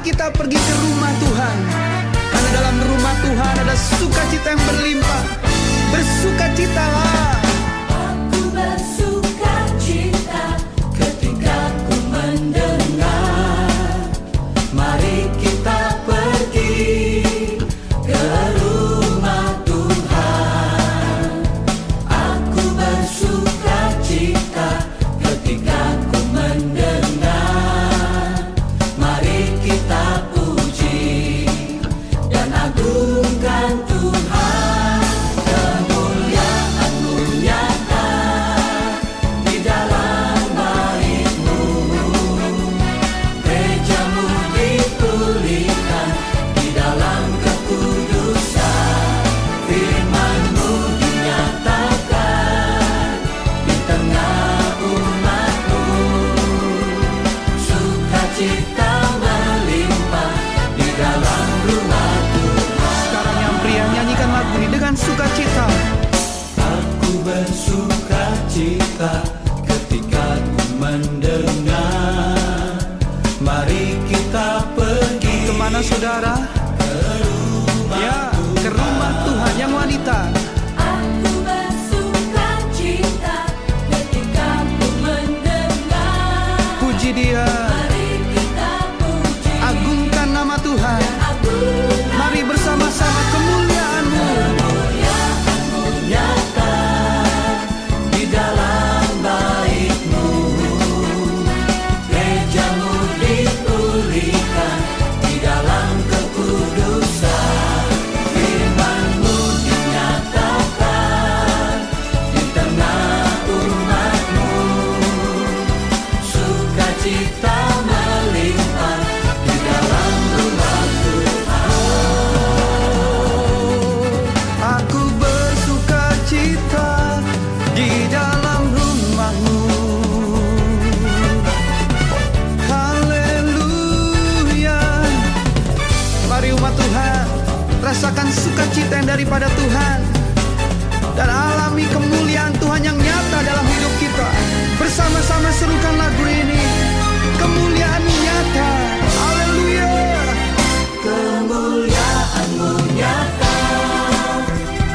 kita pergi ke rumah Tuhan, karena dalam rumah Tuhan ada sukacita yang berlimpah. Bersukacitalah. Aku bersukacita ketika ku mendengar, mari kita pergi ke rumah Tuhan. Aku bersukacita ketika ku mendengar, mari kita puji dan agungkan Tuhan. Kemuliaan-Mu nyata di dalam bait-Mu, gereja-Mu dipulihkan di dalam kekudusan. Firman-Mu dinyatakan di tengah umat-Mu, sukacita melimpah di dalam rumah Tuhan. Sekarang yang pria, nyanyikan lagu ini dengan sukacita. Aku bersukacita ketika ku mendengar, mari kita pergi. Kemana saudara? Ya, ke rumah Tuhan yang wanita. Aku bersukacita ketika ku mendengar, Puji Dia, mari kita puji agungkan nama Tuhan. Mari bersama-sama kemuliaan-Mu. Kemuliaan-Mu nyata di dalam bait-Mu, gereja-Mu dipulihkan di dalam kekudusan. Firman-Mu dinyatakan di tengah umat-Mu, sukacita melimpah di dalam rumah Tuhan. Aku bersukacita di dalam rumah-Mu. Haleluya. Mari umat Tuhan, rasakan sukacita yang daripada Tuhan dan alami kemuliaan Tuhan yang nyata dalam hidup kita. Bersama-sama serukan lagu ini. Kemuliaan-Mu nyata. Haleluya. Kemuliaan-Mu nyata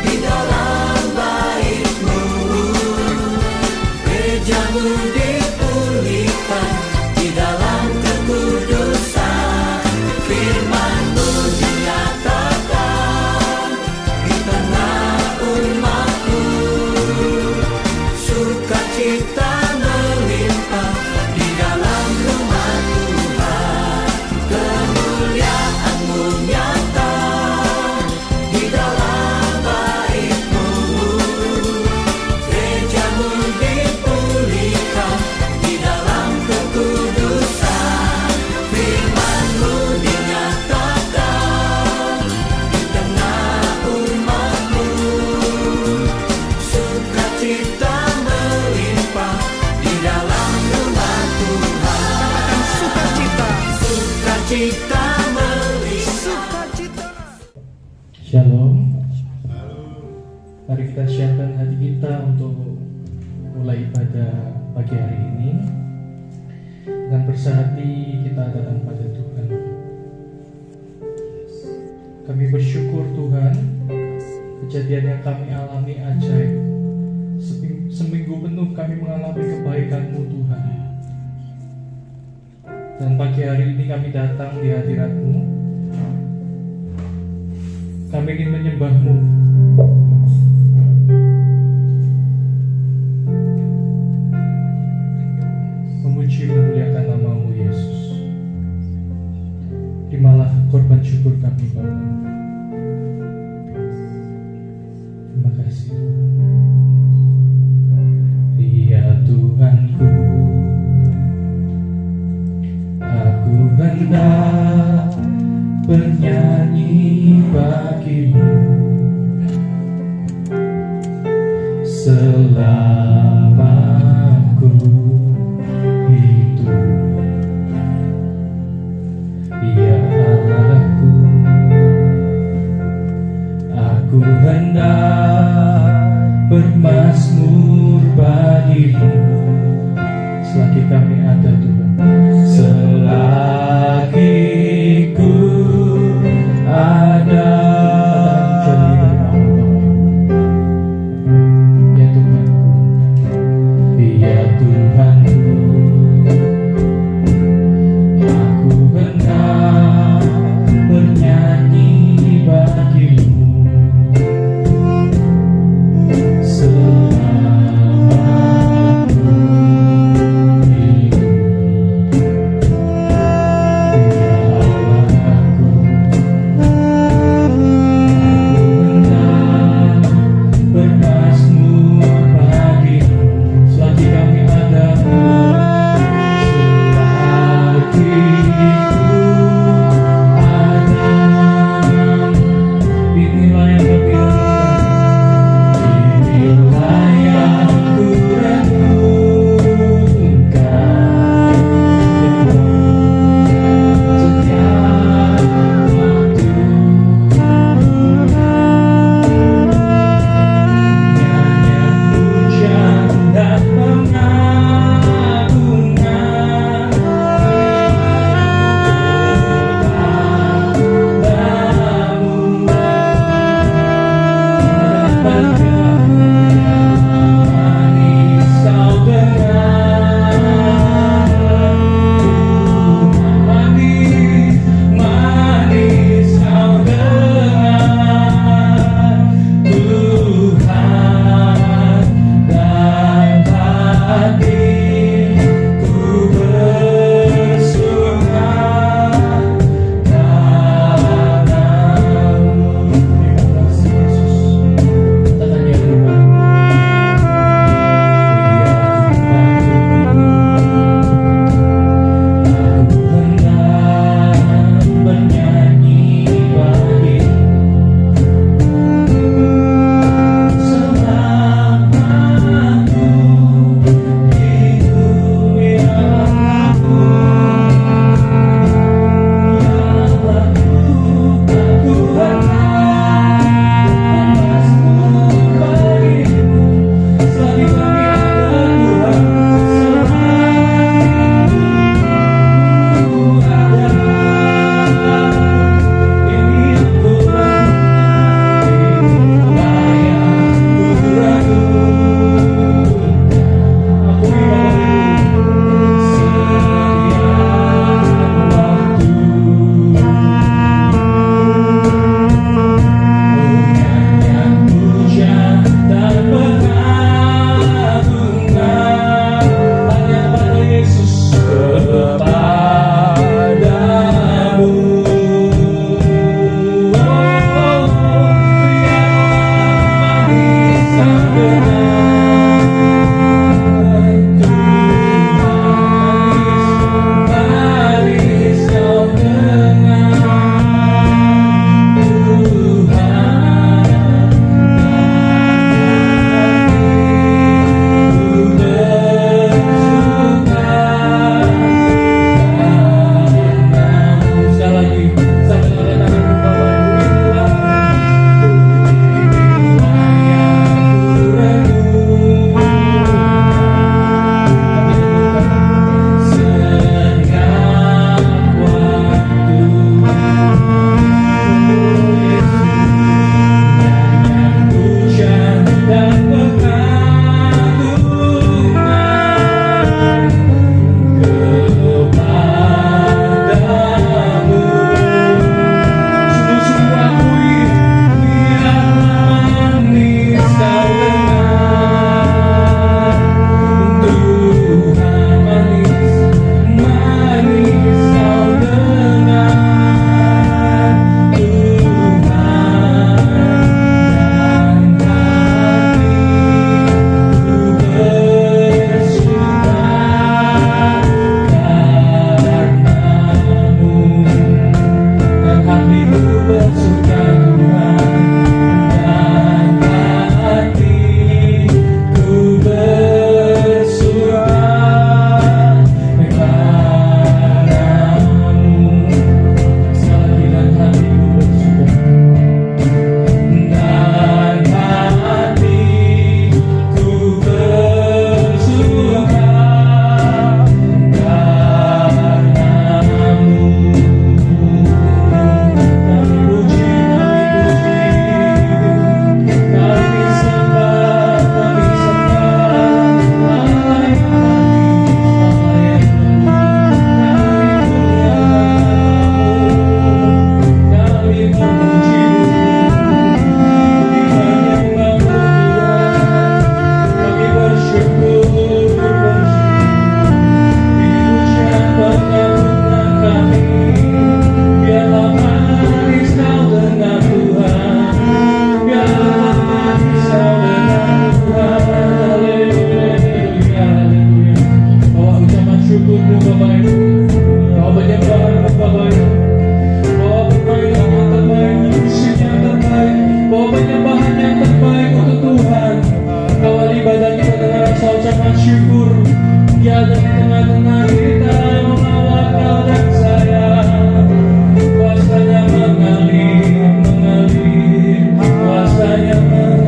di dalam bait-Mu, gereja-Mu dipulihkan di dalam kekudusan. Firman-Mu dinyatakan di tengah umat-Mu, sukacita melimpah di dalam rumah Tuhan. Kemuliaan-Mu nyata di dalam bait-Mu, gereja-Mu dipulihkan di dalam kekudusan. Firman-Mu dinyatakan di tengah umat-Mu, sukacita melimpah di dalam rumah Tuhan. Katakan sukacita. Sukacita melimpah. Sukacita. Shalom. Mari kita siapkan hati kita untuk mulai ibadah pagi hari ini. Dengan bersehati kita datang pada Tuhan. Kami bersyukur Tuhan, kejadian yang kami alami ajaib. Seminggu penuh kami mengalami kebaikan-Mu Tuhan. Dan pagi hari ini kami datang di hadirat-Mu. Kami ingin menyembah-Mu. Memuji memuliakan nama-Mu Yesus. Terimalah korban syukur kami Bapa. Terima kasih Tuhan. Ya Tuhanku, aku hendak bernyanyi bagi-Mu selama ku hidup. Ya Allahku, aku hendak bermazmur bagi-Mu selagi kami ada Tuhan, selagi ucapan syukur Dia ada di tengah-tengah kita mengawal kau dan saya. Kuasanya mengalir, kuasanya mengalir.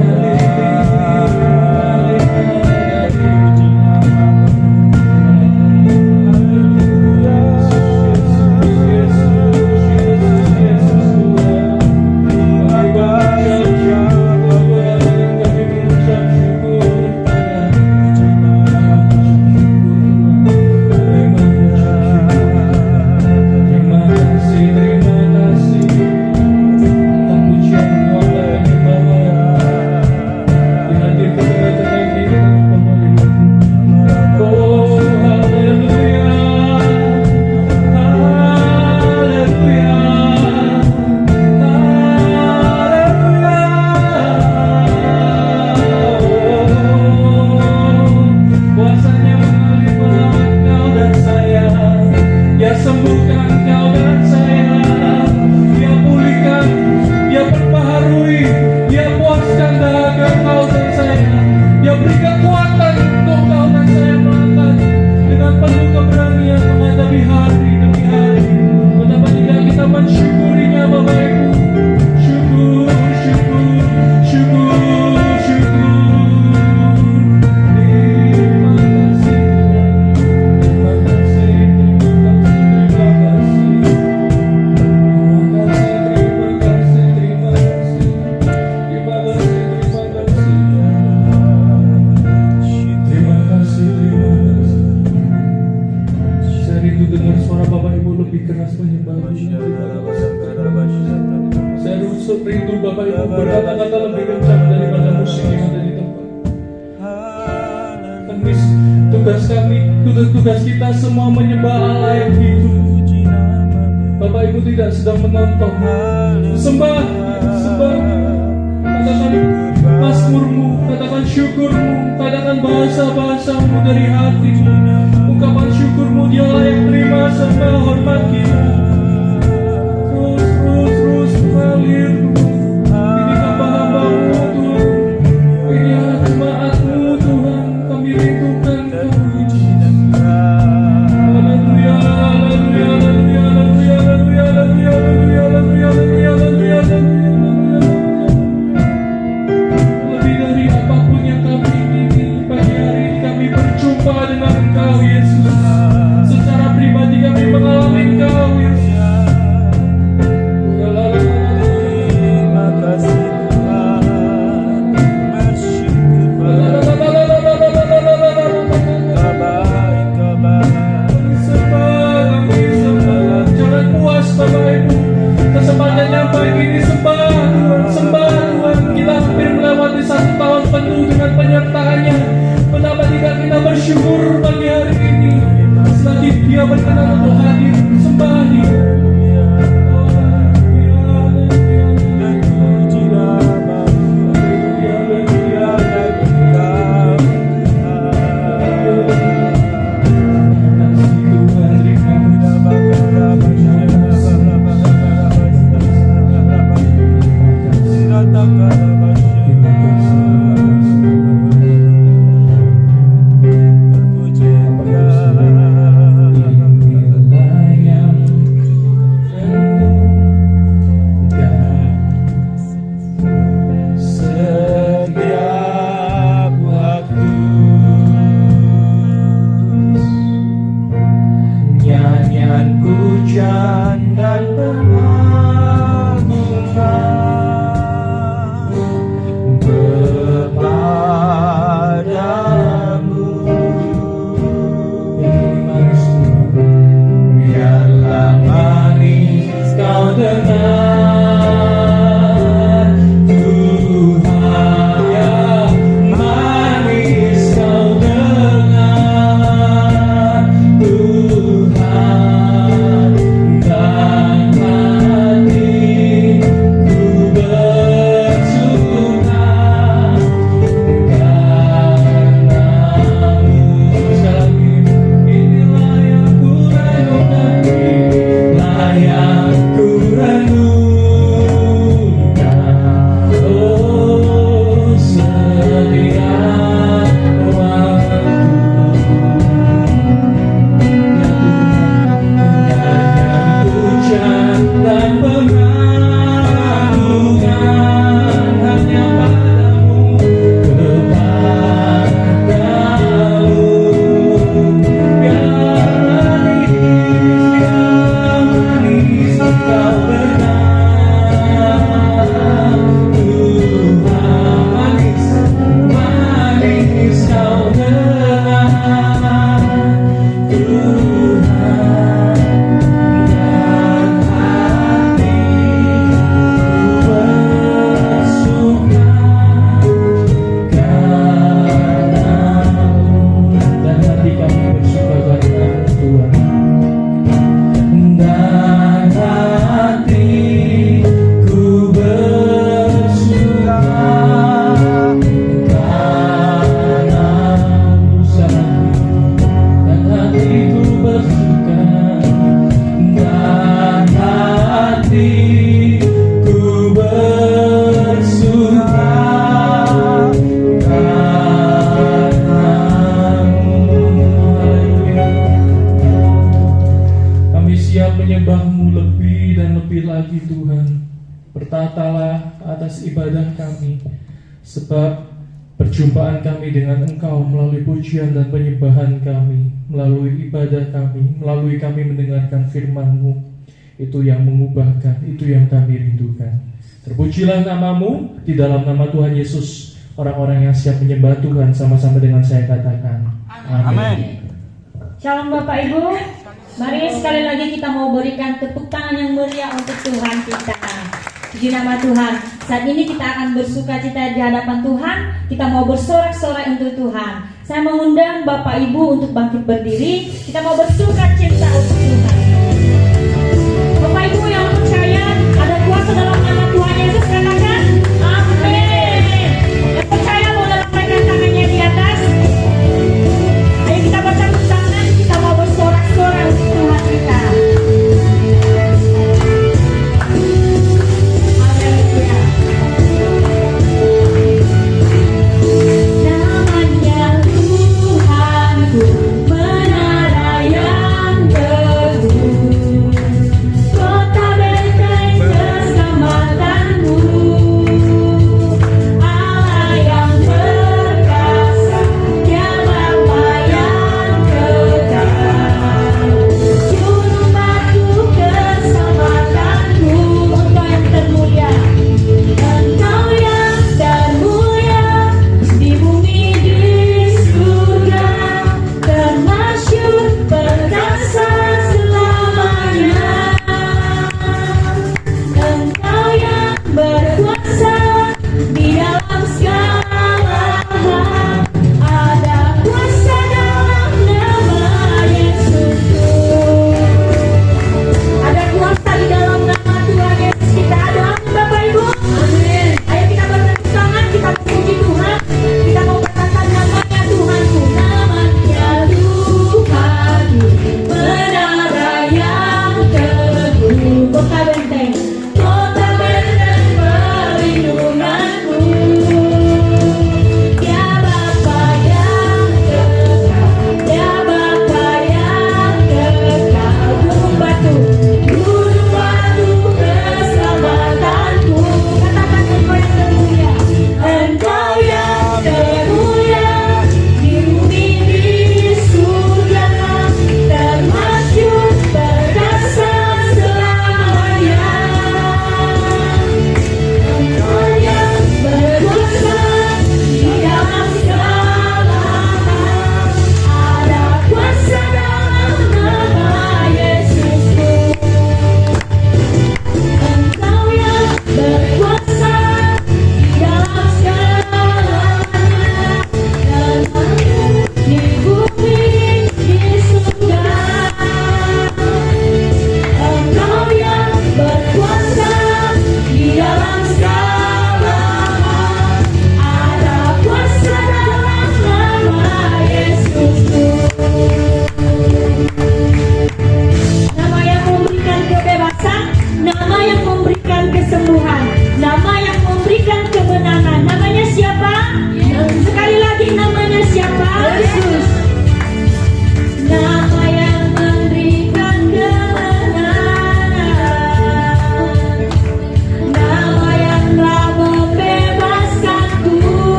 Rindu Bapak Ibu berkata-kata lebih kencang daripada musik yang ada di tempat. Tugas kita semua menyembah Allah yang hidup. Bapak Ibu tidak sedang menonton. Sembah, katakan mazmurmu, katakan syukurmu, katakan bahasa-bahasamu dari hatimu. Ungkapan syukurmu, Dia layak terima sembah hormat kita. Terus mengalir. Ini hamba-hambamu Tuhan, ini jemaatmu Tuhan, kami rindukan Kau. Haleluya, haleluya, haleluya, haleluya, haleluya, haleluya, haleluya, haleluya, haleluya, haleluya. Lebih dari apapun yang kami ingini, pagi hari ini kami berjumpa dengan Engkau Yesus. Secara pribadi kami mengalami Engkau Yesus. Bersyukur pagi hari ini selagi Dia berkenan untuk hadir sembah Dia. bertatalah atas ibadah kami, sebab perjumpaan kami dengan Engkau melalui pujian dan penyembahan kami, melalui ibadah kami, melalui kami mendengarkan firman-Mu, itu yang mengubahkan, itu yang kami rindukan. Terpujilah nama-Mu, di dalam nama Tuhan Yesus. Orang-orang yang siap menyembah Tuhan sama-sama dengan saya katakan amin. Shalom Bapak Ibu. Mari sekali lagi kita mau berikan tepuk tangan yang meriah untuk Tuhan kita. Puji nama Tuhan. Saat ini kita akan bersuka cita di hadapan Tuhan. Kita mau bersorak-sorai untuk Tuhan. Saya mengundang Bapak Ibu untuk bangkit berdiri. Kita mau bersuka cita untuk Tuhan. Bapak Ibu yang percaya ada kuasa dalam nama Tuhan Yesus, katakan amin. Yang percaya boleh lambaikan tangannya di atas. Ayo kita bertepuk tangan, kita mau bersorak-sorai untuk Tuhan kita. Haleluya. Namanya Tuhanku, menara yang teguh, kota benteng keselamatanmu.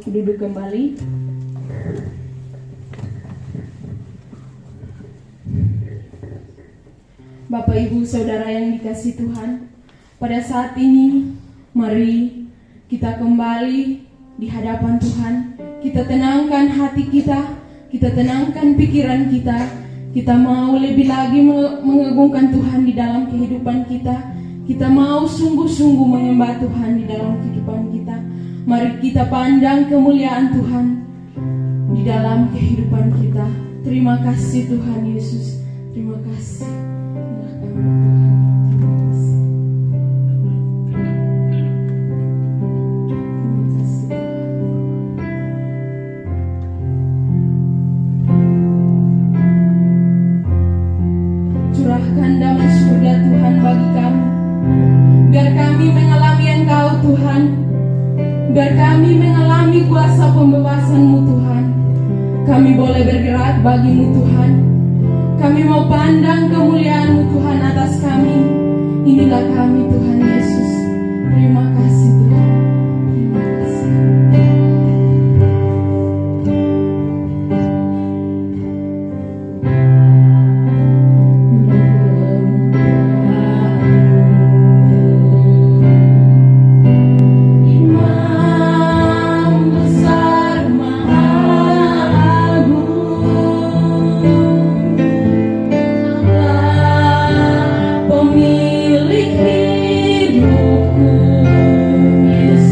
duduk kembali. Bapak, Ibu, Saudara yang dikasihi Tuhan, pada saat ini mari kita kembali di hadapan Tuhan. Kita tenangkan hati kita tenangkan pikiran kita mau lebih lagi mengagungkan Tuhan di dalam kehidupan kita mau sungguh-sungguh menyembah Tuhan di dalam kehidupan kita. Mari kita pandang kemuliaan Tuhan di dalam kehidupan kita. Terima kasih Tuhan Yesus, terima kasih. Curahkan damai surga Tuhan bagi kami, biar kami mengalami Engkau Tuhan, biar kami mengalami kuasa pembebasan-Mu Tuhan. Kami boleh bergerak bagi-Mu Tuhan. Kami mau pandang kemuliaan-Mu Tuhan atas kami. Inilah kami Tuhan Yesus. Terima kasih Tuhan. Terima kasih. Pemilik hidupku, Yesus.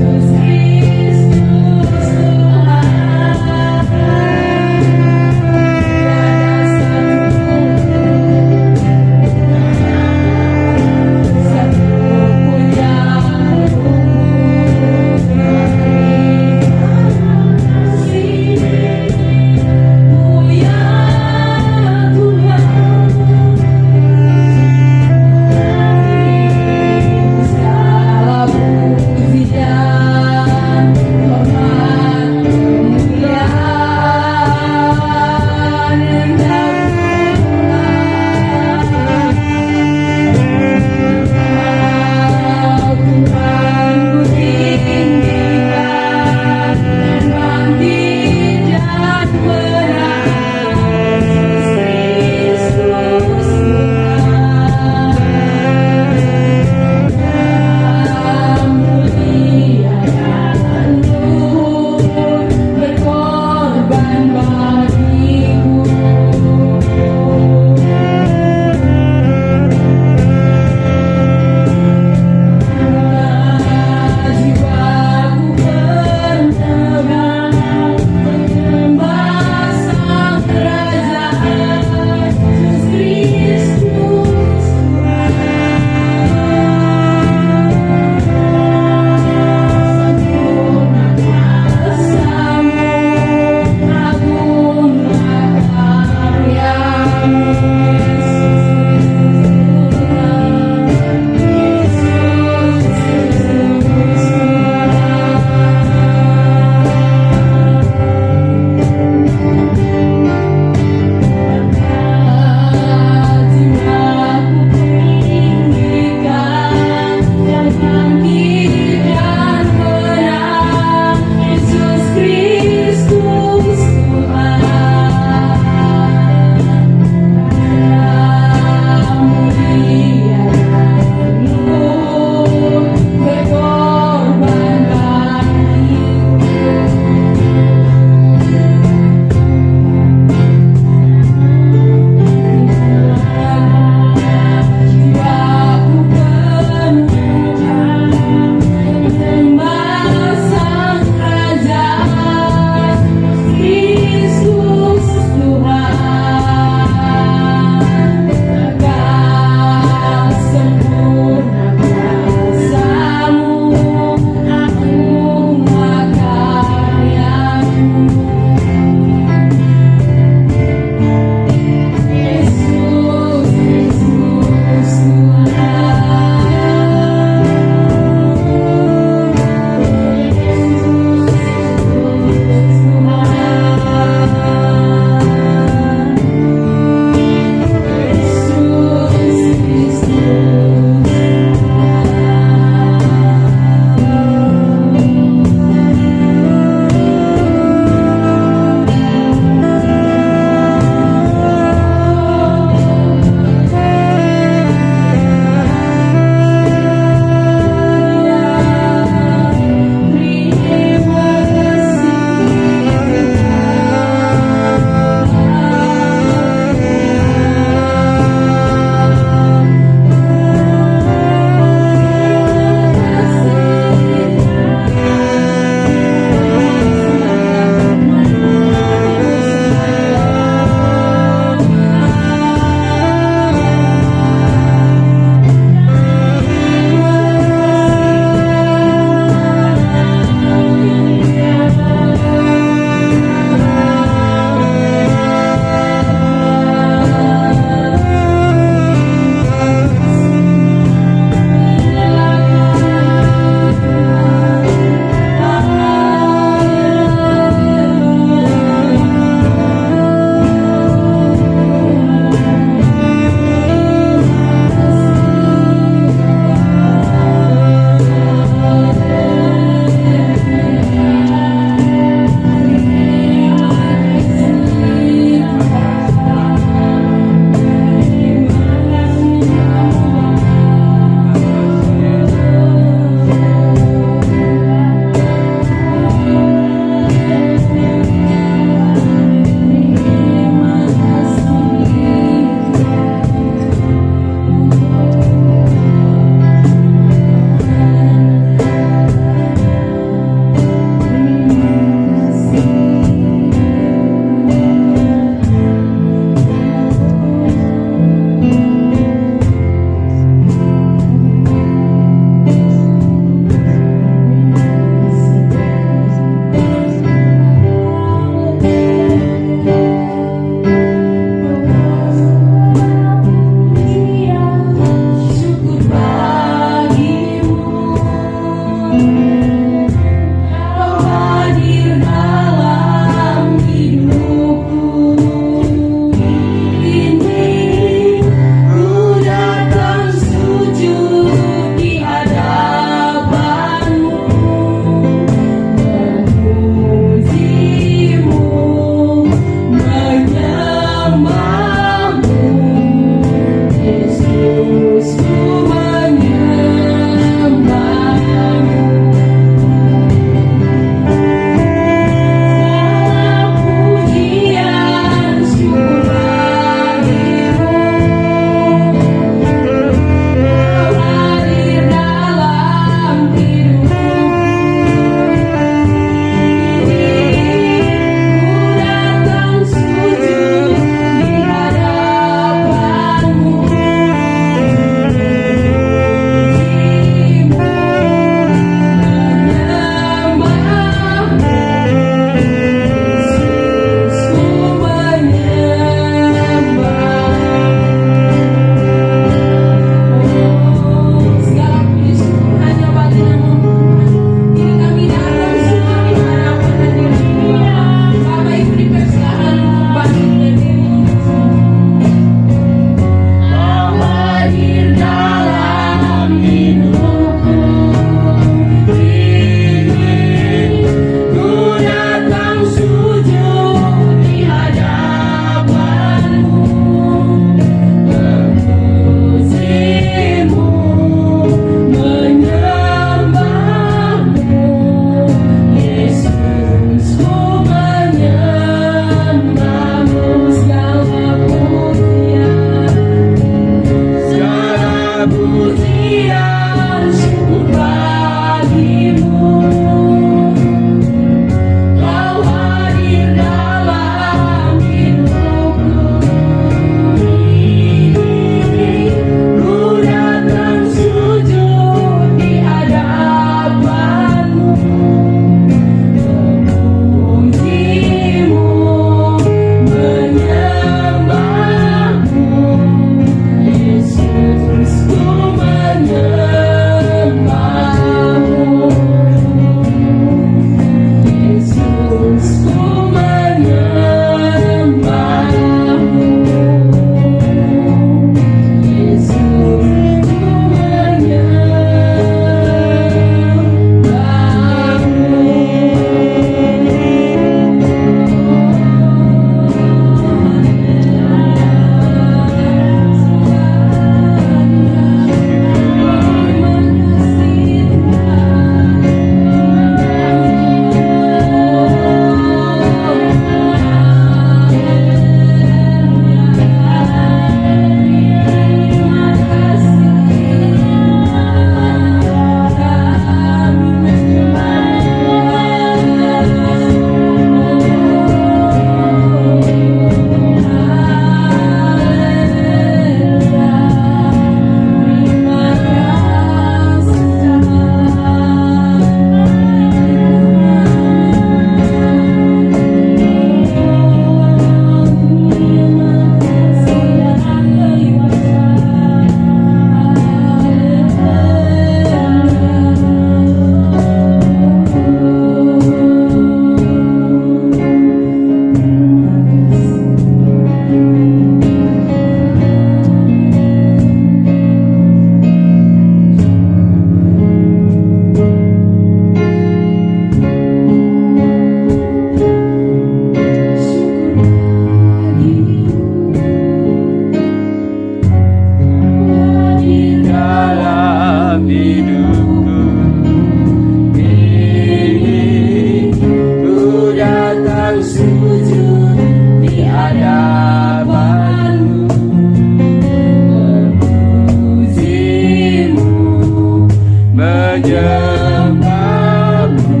menyembahmu,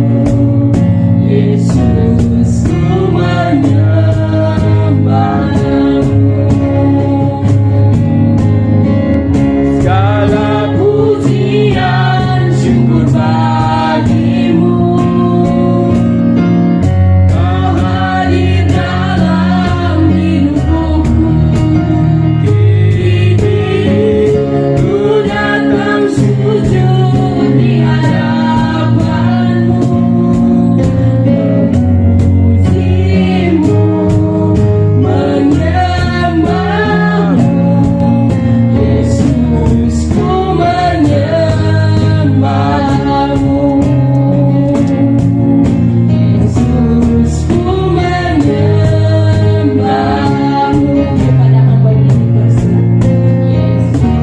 Yesus ku menyembahmu. Segala pujian syukur bagimu, Kau hadir dalam hidupku. Kini ku datang sujud di hadapanmu, memujimu, menyembahmu, Yesus ku menyembahmu, Yesus ku menyembahmu. Kepada hamba ini berserah, Yesus ku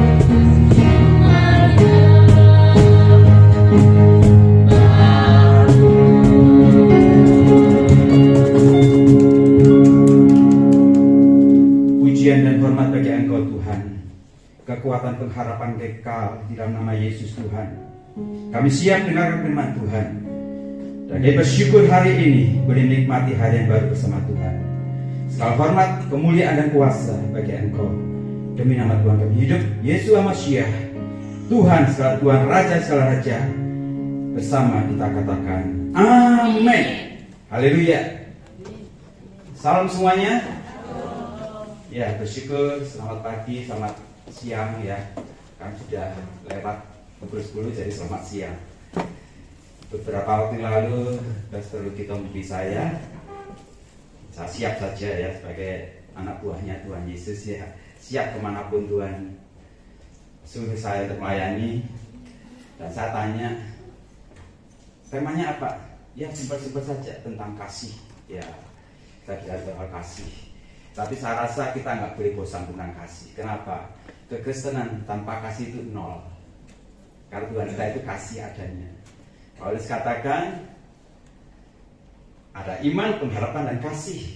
Pujian dan hormat bagi Engkau Tuhan, kekuatan pengharapan kekal di dalam nama Yesus Tuhan. Kami siap dengarkan firman Tuhan, dan kami bersyukur hari ini boleh menikmati hari yang baru bersama Tuhan. Segala hormat, kemuliaan dan kuasa bagi Engkau, demi nama Tuhan kami hidup, Yesus Mashiach, Tuhan segala Tuhan, Raja segala Raja. Bersama kita katakan amin. Haleluya. Salam semuanya. Ya, bersyukur. Selamat pagi, selamat siang ya. Kami sudah lewat pukul 10, jadi selamat siang. Beberapa waktu lalu Pastor Luki Tompi saya siap saja ya sebagai anak buahnya Tuhan Yesus ya, siap kemanapun Tuhan suruh saya untuk melayani. Dan saya tanya, temanya apa? Ya simpel-simpel saja, tentang kasih. Ya, kita bicara soal kasih. Tapi saya rasa kita nggak boleh bosan tentang kasih. Kenapa? Kekristenan tanpa kasih itu nol. Karena Tuhan kita itu kasih adanya. Paulus katakan ada iman, pengharapan dan kasih.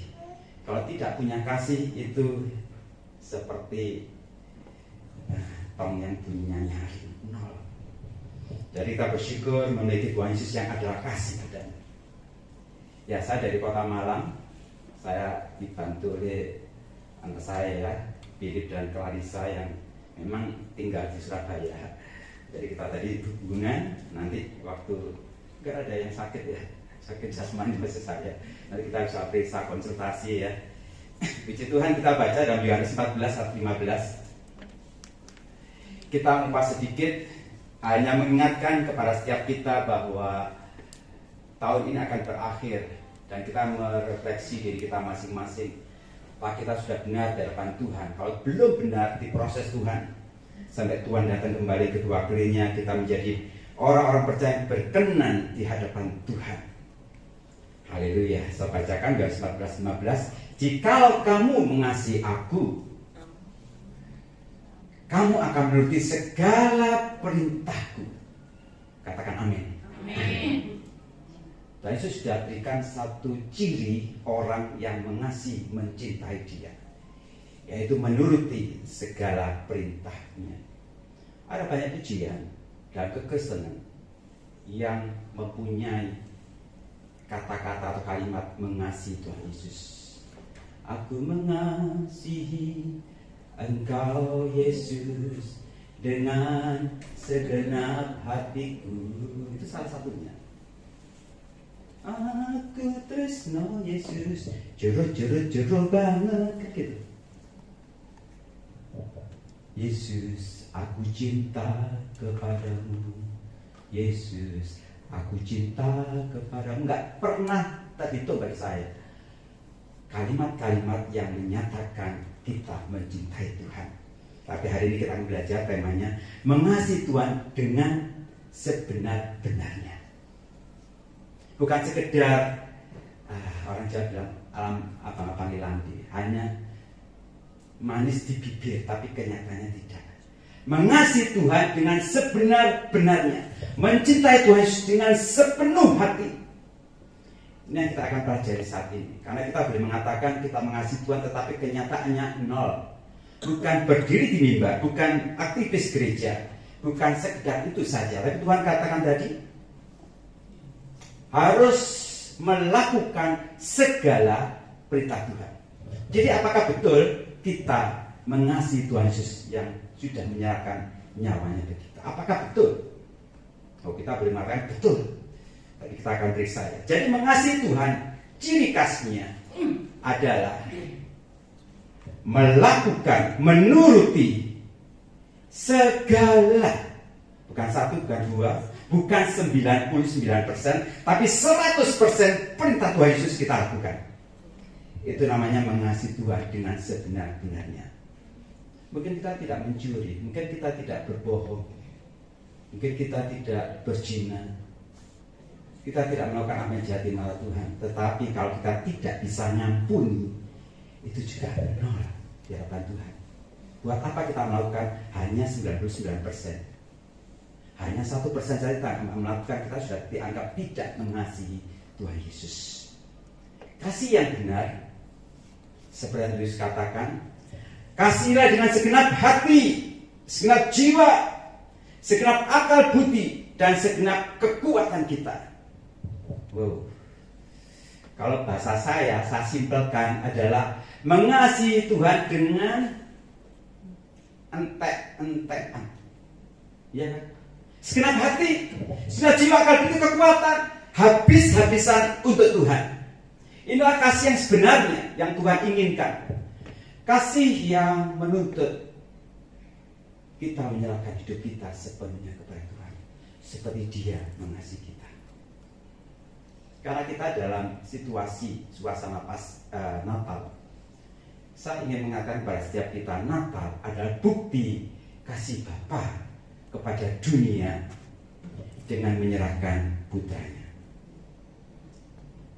Kalau tidak punya kasih itu seperti tong yang bunyinya nyaring, nol. Jadi kita bersyukur memiliki Tuhan Yesus yang adalah kasih adanya. Ya, saya dari Kota Malang. Saya dibantu oleh anak saya ya, Philip dan Clarissa yang memang tinggal di Surabaya. Jadi kita tadi hubungan, nanti waktu nggak ada yang sakit ya, sakit jasmani maksud saya, nanti kita bisa periksa konsultasi ya. Puji Tuhan, kita baca dalam Yohanes 14 ayat 15. Kita mengupas sedikit, hanya mengingatkan kepada setiap kita bahwa tahun ini akan berakhir. Dan kita merefleksi diri kita masing-masing. Apakah kita sudah benar di hadapan Tuhan? Kalau belum benar, diproses Tuhan sampai Tuhan datang kembali kedua kalinya, kita menjadi orang-orang percaya yang berkenan di hadapan Tuhan. Haleluya. Saya bacakan Yohanes 14:15. Jikalau kamu mengasihi aku, kamu akan menuruti segala perintahku. Katakan amin. Amin. Dan Yesus sudah berikan satu ciri orang yang mengasihi, mencintai Dia, yaitu menuruti segala perintahnya. Ada banyak pujian dan kekristenan yang mempunyai kata-kata atau kalimat mengasihi Tuhan Yesus. Aku mengasihi Engkau Yesus dengan segenap hatiku. Itu salah satunya. Aku tresno Yesus, jero banget gitu. Yesus, aku cinta kepadamu. Yesus, aku cinta kepadamu. Enggak pernah terhitung bagi saya kalimat-kalimat yang menyatakan kita mencintai Tuhan. Tapi hari ini kita akan belajar temanya mengasihi Tuhan dengan sebenar-benarnya. Bukan sekedar orang Jawa bilang alam abang-abang lambe, hanya manis di bibir tapi kenyataannya tidak. Mengasihi Tuhan dengan sebenar-benarnya, mencintai Tuhan dengan sepenuh hati. Ini yang kita akan pelajari saat ini. Karena kita boleh mengatakan kita mengasihi Tuhan tetapi kenyataannya nol. Bukan berdiri di mimbar, bukan aktivis gereja, bukan sekedar itu saja. Tapi Tuhan katakan tadi harus melakukan segala perintah Tuhan. Jadi apakah betul kita mengasihi Tuhan Yesus yang sudah menyerahkan nyawanya bagi kita? Apakah betul? Oh, kita boleh mengatakan betul. Tapi kita akan periksa ya. Jadi mengasihi Tuhan, ciri khasnya adalah melakukan, menuruti segala, bukan satu, bukan dua, bukan 99%, tapi 100% perintah Tuhan Yesus kita lakukan. Itu namanya mengasihi Tuhan dengan sebenar-benarnya. Mungkin kita tidak mencuri, mungkin kita tidak berbohong, mungkin kita tidak berzina, kita tidak melakukan apa yang jahat di mata Tuhan. Tetapi kalau kita tidak bisa ngampuni, itu juga menolak di hadapan Tuhan. Buat apa kita melakukan? Hanya 99%. Hanya 1% saja kita melakukan, kita sudah dianggap tidak mengasihi Tuhan Yesus. Kasih yang benar, seperti yang Yesus katakan, kasihlah dengan segenap hati, segenap jiwa, segenap akal budi, dan segenap kekuatan kita. Wow. Kalau bahasa saya simpelkan adalah mengasihi Tuhan dengan entek-entekan. Ya kan? Segenap hati, segenap jiwa, akal budi, kekuatan, habis-habisan untuk Tuhan. Inilah kasih yang sebenarnya yang Tuhan inginkan. Kasih yang menuntut kita menyerahkan hidup kita sepenuhnya kepada Tuhan, seperti Dia mengasihi kita. Karena kita dalam situasi suasana Natal, saya ingin mengatakan kepada setiap kita, Natal adalah bukti kasih Bapa kepada dunia dengan menyerahkan putranya.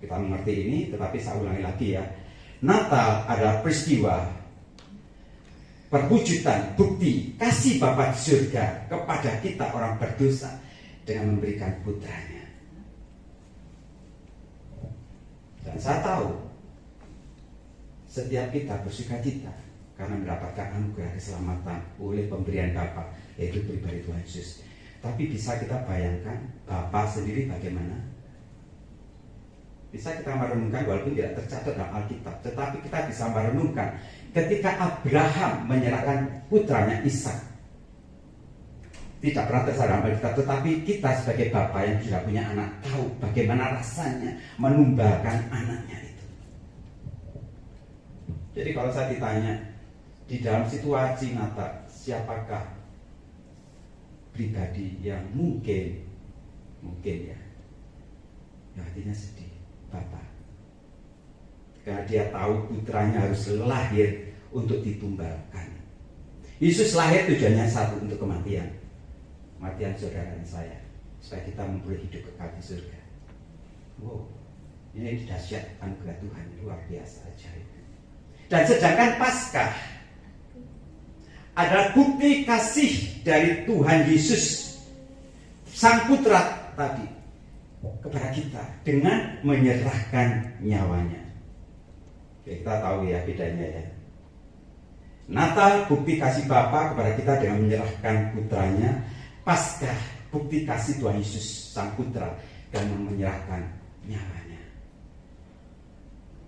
Kita mengerti ini, tetapi saya ulangi lagi ya. Natal adalah peristiwa perwujudan bukti kasih Bapa di surga kepada kita orang berdosa dengan memberikan putranya. Dan saya tahu setiap kita bersukacita karena mendapatkan anugerah keselamatan oleh pemberian Bapa, yaitu pribadi Tuhan Yesus. Tapi bisa kita bayangkan Bapa sendiri bagaimana? Bisa kita merenungkan, walaupun tidak tercatat dalam Alkitab, tetapi kita bisa merenungkan ketika Abraham menyerahkan putranya Ishak. Tidak pernah tercatat dalam Alkitab, tetapi kita sebagai Bapa yang sudah punya anak tahu bagaimana rasanya menumbalkan anaknya itu. Jadi kalau saya ditanya di dalam situasi Natal, siapakah pribadi yang mungkin ya hatinya sedih? Bapa. Karena dia tahu putranya harus lahir untuk ditumbalkan. Yesus lahir tujuannya satu, untuk kematian. Kematian saudara dan saya, supaya kita memperoleh hidup kekal di surga. Wow, ini dahsyat anugerah Tuhan, luar biasa ajaib. Dan sedangkan Paskah adalah bukti kasih dari Tuhan Yesus, Sang Putra tadi, kepada kita dengan menyerahkan nyawanya. Kita tahu ya bedanya ya. Natal bukti kasih Bapa kepada kita dengan menyerahkan putranya. Paskah bukti kasih Tuhan Yesus Sang Putra dengan menyerahkan nyawanya.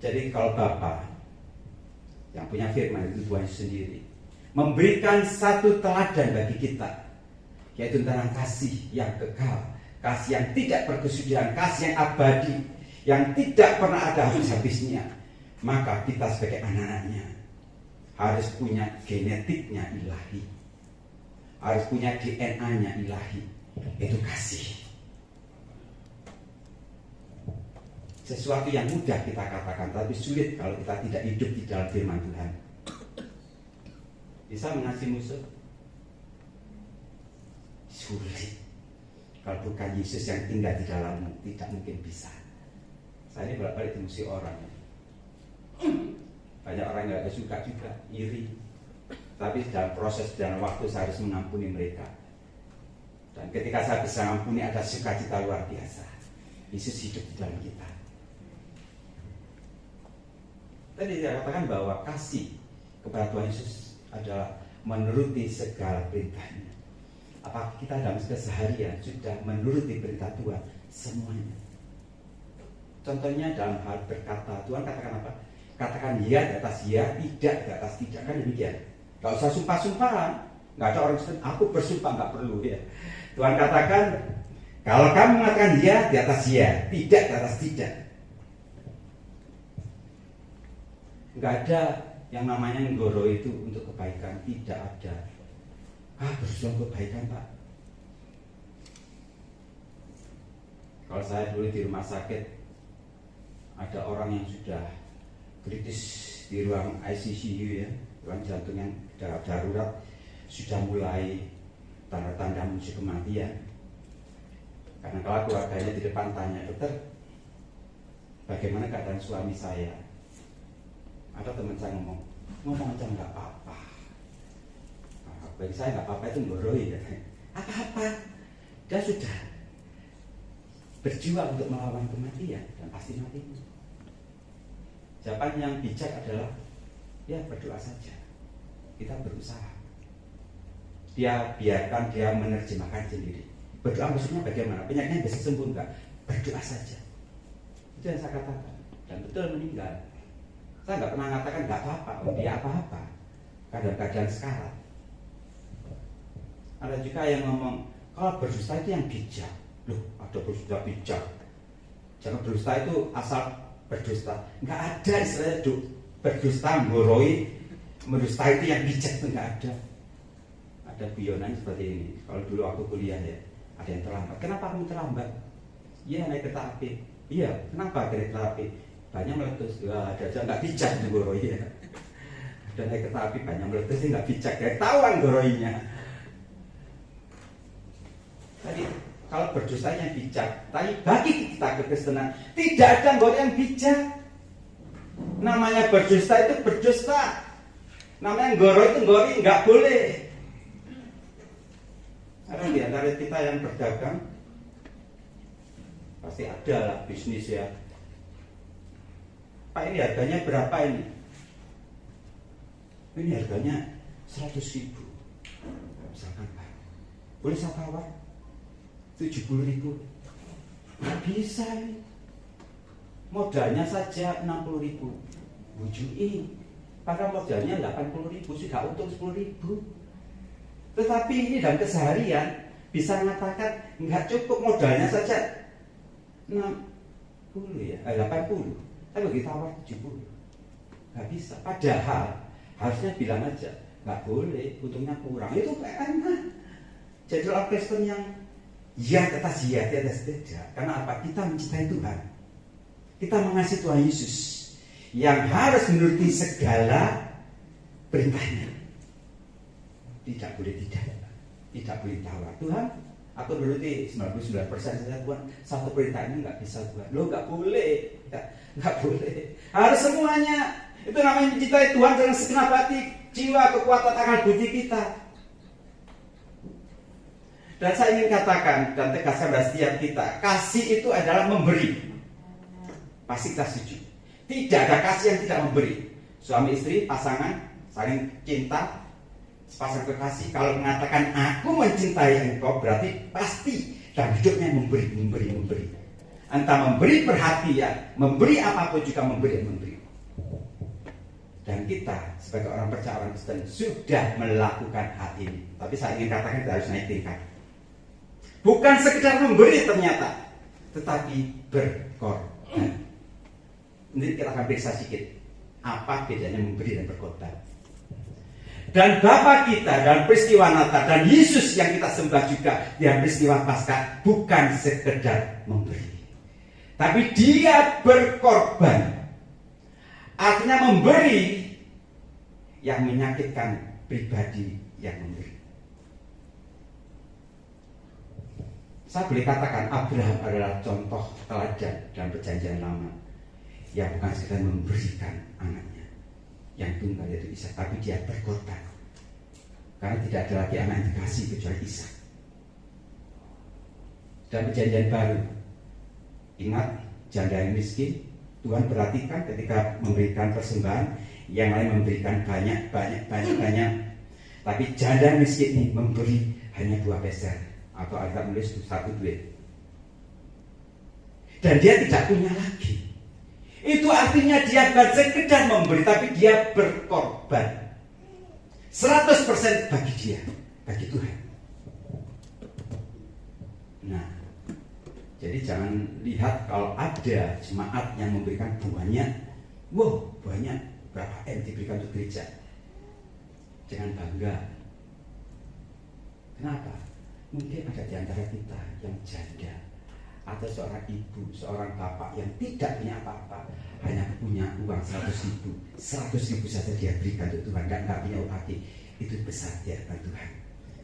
Jadi kalau Bapa yang punya firman itu Tuhan Yesus sendiri memberikan satu teladan bagi kita, yaitu tentang kasih yang kekal, kasih yang tidak berkesudahan, kasih yang abadi, yang tidak pernah ada habis-habisnya. Maka kita sebagai anak-anaknya harus punya genetiknya ilahi, harus punya DNA-nya ilahi, itu kasih. Sesuatu yang mudah kita katakan, tapi sulit kalau kita tidak hidup di dalam firman Tuhan. Bisa mengasihi musuh? Sulit. Kalau bukan Yesus yang tinggal di dalammu, tidak mungkin bisa. Saya ini bolak-balik dimusuhi orang. Banyak orang yang gak suka juga, iri. Tapi dalam proses, dalam waktu saya harus mengampuni mereka. Dan ketika saya bisa mengampuni, ada sukacita luar biasa. Yesus hidup di dalam kita. Tadi saya katakan bahwa kasih kepada Tuhan Yesus adalah menuruti segala perintahnya. Apakah kita dalam keseharian sudah menuruti perintah Tuhan semuanya? Contohnya dalam hal berkata, Tuhan katakan apa? Katakan ya di atas ya, tidak di atas tidak, kan demikian. Gak usah sumpah-sumpahan. Gak ada orang Kristen, aku bersumpah, gak perlu ya. Tuhan katakan, kalau kamu mengatakan ya di atas ya, tidak di atas tidak. Gak ada yang namanya nggoro itu untuk kebaikan, tidak ada. Berjuang kebaikan Pak. Kalau saya dulu di rumah sakit, ada orang yang sudah kritis di ruang ICU ya, ruang jantung yang darurat, sudah mulai tanda-tanda muncul kematian. Karena kalau keluarganya di depan tanya, dokter, bagaimana keadaan suami saya? Ada teman saya ngomong aja nggak apa-apa. Bagi saya nggak apa-apa itu nggoroi ya. Apa-apa, dia sudah berjuang untuk melawan kematian dan pasti mati. Jawaban yang bijak adalah ya berdoa saja. Kita berusaha. Dia biarkan dia menerjemahkan sendiri. Berdoa maksudnya bagaimana? Penyakitnya bisa sembuh enggak? Berdoa saja. Itu yang saya katakan. Dan betul meninggal. Saya nggak pernah mengatakan nggak apa-apa, dia apa-apa. Kadang-kadang sekarat. Ada juga yang ngomong, kalau berdusta itu yang bijak. Loh, ada berdusta bijak. Jangan berdusta itu asal berdusta. Nggak ada istilah berdusta, menggoroi, mendusta itu yang bijak itu nggak ada. Ada guyonan seperti ini. Kalau dulu waktu kuliah ya, ada yang terlambat. Kenapa kamu terlambat? Iya naik kereta api. Iya, kenapa kereta api? Banyak meletus. Ya, ada aja nggak bijak menggoroi ya. Ada naik kereta api banyak meletus, nggak bijak. Ya, tawan goroinya. Tadi kalau berdosa yang bijak, tapi bagi kita kekristenan tidak ada anggota yang bijak. Namanya berdusta itu berdusta. Namanya goro itu gori, nggak boleh. Ada di antara kita yang berdagang, pasti ada lah bisnis ya. Pak, ini harganya berapa ini? Ini harganya 100.000. Misalkan Pak, boleh saya tawar 70.000. Nggak bisa ini. Modalnya saja 60.000. Bujuin. Padahal modalnya 80.000, sudah untung 10.000. Tetapi ini dalam keseharian bisa mengatakan nggak cukup modalnya saja 60 ya, 80. Tapi bagi tawar 70. Nggak bisa. Padahal harusnya bilang aja nggak boleh, untungnya kurang. Itu enak. Jadi orang Kristen yang ya di atas ya, di atas tidak. Karena apa? Kita mencintai Tuhan. Kita mengasihi Tuhan Yesus yang harus menuruti segala perintahnya. Tidak boleh tidak. Tidak boleh tawar. Tuhan, aku menuruti 99% saja Tuhan. Satu perintah ini nggak bisa Tuhan. Loh nggak boleh. Nggak boleh. Harus semuanya. Itu namanya mencintai Tuhan dengan segenap hati, jiwa, kekuatan, akal budi kita. Dan saya ingin katakan dan tegaskan pada setiap kita, kasih itu adalah memberi. Pasti kita setuju. Tidak ada kasih yang tidak memberi. Suami istri, pasangan, saling cinta, sepasang kekasih. Kalau mengatakan aku mencintai engkau, berarti pasti dalam hidupnya memberi. Entah memberi perhatian, memberi apapun juga memberi. Dan kita sebagai orang percaya, orang Kristen sudah melakukan hal ini. Tapi saya ingin katakan kita harus naik tingkat. Bukan sekedar memberi ternyata, tetapi berkorban. Nanti kita akan periksa sedikit apa bedanya memberi dan berkorban. Dan Bapa kita dalam peristiwa Natal dan Yesus yang kita sembah juga dalam peristiwa Paskah bukan sekedar memberi, tapi dia berkorban. Artinya memberi yang menyakitkan pribadi yang memberi. Saya boleh katakan Abraham adalah contoh teladan dalam perjanjian lama yang bukan sekedar memberikan anaknya yang tunggal yaitu Ishak, tapi dia berkorban karena tidak ada lagi anak yang dikasih kecuali Ishak. Dan perjanjian baru, ingat janda yang miskin, Tuhan perhatikan ketika memberikan persembahan, yang lain memberikan banyak. Tapi janda miskin ini memberi hanya 2 peser, atau Alkitab menulis 1 duit. Dan dia tidak punya lagi. Itu artinya dia bukan sekedar memberi, tapi dia berkorban. 100% bagi dia, bagi Tuhan. Nah, jadi jangan lihat kalau ada jemaat yang memberikan banyak, wow banyak, berapa M diberikan untuk gereja. Jangan bangga. Kenapa? Mungkin ada di antara kita yang janda, atau seorang ibu, seorang bapak yang tidak punya apa-apa, hanya punya uang 100.000. 100.000 saja dia berikan untuk Tuhan, dan nggak punya lagi. Itu besar di hadapan Tuhan.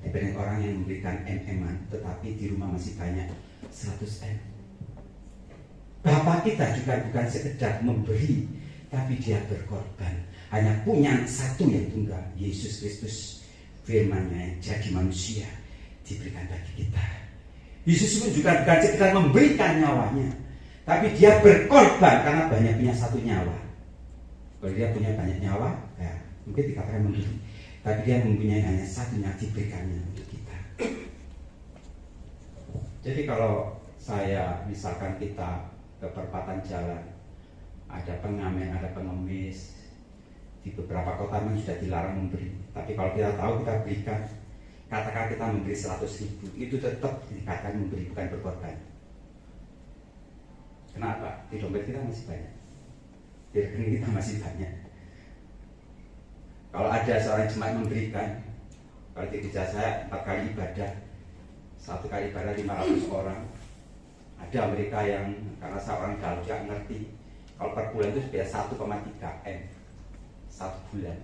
Dibanding orang yang memberikan MM-an, tetapi di rumah masih banyak 100 M. Bapak kita juga bukan sekedar memberi, tapi dia berkorban. Hanya punya satu yang tunggal, Yesus Kristus, firman-Nya yang jadi manusia, diberikan bagi kita. Yesus pun juga bukan sekedar memberikan nyawanya, tapi dia berkorban karena banyak punya satu nyawa. Kalau dia punya banyak nyawa, ya mungkin dikatakan memberi, tapi dia mempunyai hanya satu yang diberikannya untuk kita. Jadi kalau saya misalkan kita ke perempatan jalan, ada pengamen, ada pengemis, di beberapa kota memang sudah dilarang memberi. Tapi kalau kita tahu kita berikan, katakan kita memberi 100.000, itu tetap dikatakan memberi, bukan berkorban. Kenapa? Di dompet kita masih banyak, di rekening kita masih banyak. Kalau ada seorang jemaat memberikan, kalau di gereja saya 4 kali ibadah, 1 kali ibadah 500 orang. Ada mereka yang karena saya orang gaul tidak ngerti, kalau per bulan itu biasa 1,3 M 1 bulan.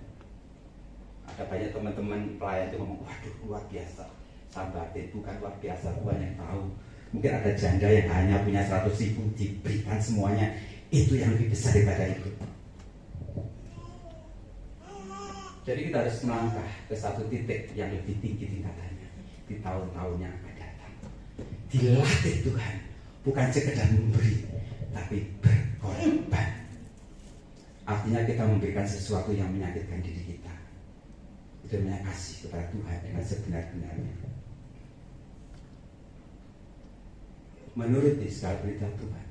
Ada banyak teman-teman pelayan itu ngomong, waduh luar biasa, sambatin bukan luar biasa, Tuhan yang tahu. Mungkin ada janda yang hanya punya 100.000 diberikan semuanya, itu yang lebih besar daripada itu. Jadi kita harus melangkah ke satu titik yang lebih tinggi tingkatannya di tahun-tahun yang akan datang. Dilatih Tuhan, bukan sekedar memberi, tapi berkorban. Artinya kita memberikan sesuatu yang menyakitkan diri kita. Itu namanya kasih kepada Tuhan dengan sebenar-benarnya. Menuruti segala perintah Tuhan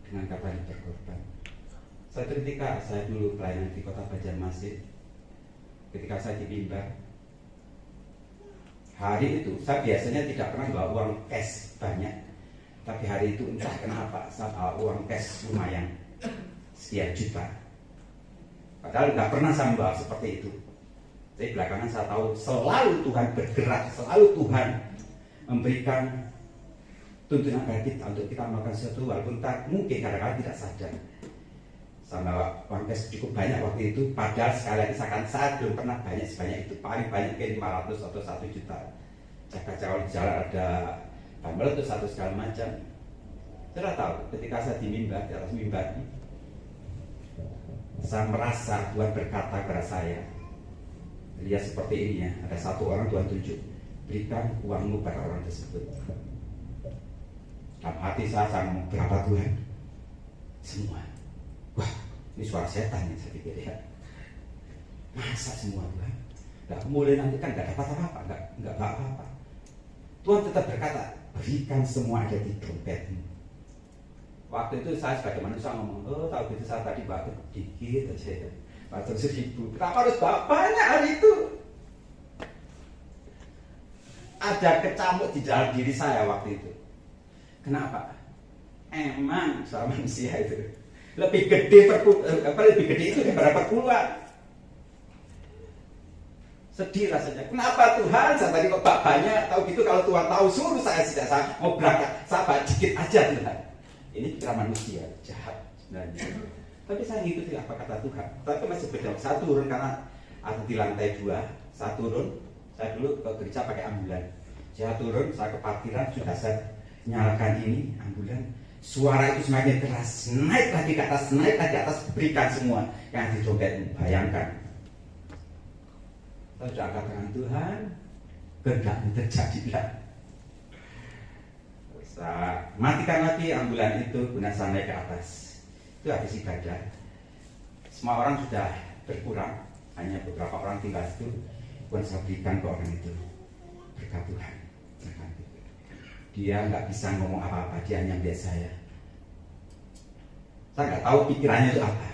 dengan kata yang berkorban. Satu ketika saya dulu pelayanan di kota Banjarmasin, ketika saya di mimbar, hari itu saya biasanya tidak pernah bawa uang cash banyak, tapi hari itu entah kenapa saya bawa uang cash lumayan sekian juta. Padahal nggak pernah saya membawa seperti itu. Tapi belakangan saya tahu selalu Tuhan bergerak, selalu Tuhan memberikan tuntunan kepada kita untuk kita melakukan sesuatu, walaupun mungkin kadang-kadang tidak sadar. Sama uang cash cukup banyak waktu itu, padahal sekali lagi saya belum pernah banyak sebanyak itu, paling banyak ke 500 atau 1 juta. Jaga kalau di jalan ada bambel itu satu segala macam. Saya tahu ketika saya di mimbar, di atas mimbar, saya merasa Tuhan berkata kepada saya, lihat seperti ini ya, ada satu orang Tuhan tunjuk, berikan uangmu pada orang tersebut. Dalam hati saya ngomong, berapa Tuhan? Semua. Wah, ini suara setan yang saya pikir ya. Masa semua Tuhan? Nggak mulai nanti kan nggak dapat apa-apa, nggak apa-apa. Tuhan tetap berkata, berikan semua ada di dompetmu. Waktu itu saya sebagai manusia ngomong, oh tahu gitu saya tadi bawa dikit aja ya, 100.000. Kenapa harus bawa banyak hari itu? Ada kecamuk di dalam diri saya waktu itu. Kenapa? Emang soal manusia itu lebih gede lebih gede itu daripada perpuluhan. Sedih rasanya. Kenapa Tuhan? Saya tadi kok banyak. Tahu gitu kalau Tuhan tahu suruh saya tidak saya mau berangkat. Sabar dikit aja Tuhan. Ini pikiran manusia jahat sebenarnya. Tapi saya ngikuti apa kata Tuhan. Tapi masih beda. Saya turun karena ada di lantai 2. Saya turun. Saya dulu ke gereja pakai ambulan. Saya turun. Saya ke parkiran sudah saya nyalakan ini ambulan. Suara itu semakin keras, naik lagi ke atas, berikan semua yang di dompetmu. Bayangkan, saya sudah angkat tangan Tuhan, kehendakmu terjadilah. Saya matikan lagi ambulan itu, kemudian saya naik ke atas. Itu habis ibadah. Semua orang sudah berkurang, hanya beberapa orang tinggal itu. Tuhan saya berikan ke orang itu berkat Tuhan. Dia nggak bisa ngomong apa-apa, dia hanya melihat saya. Saya nggak tahu pikirannya itu apa.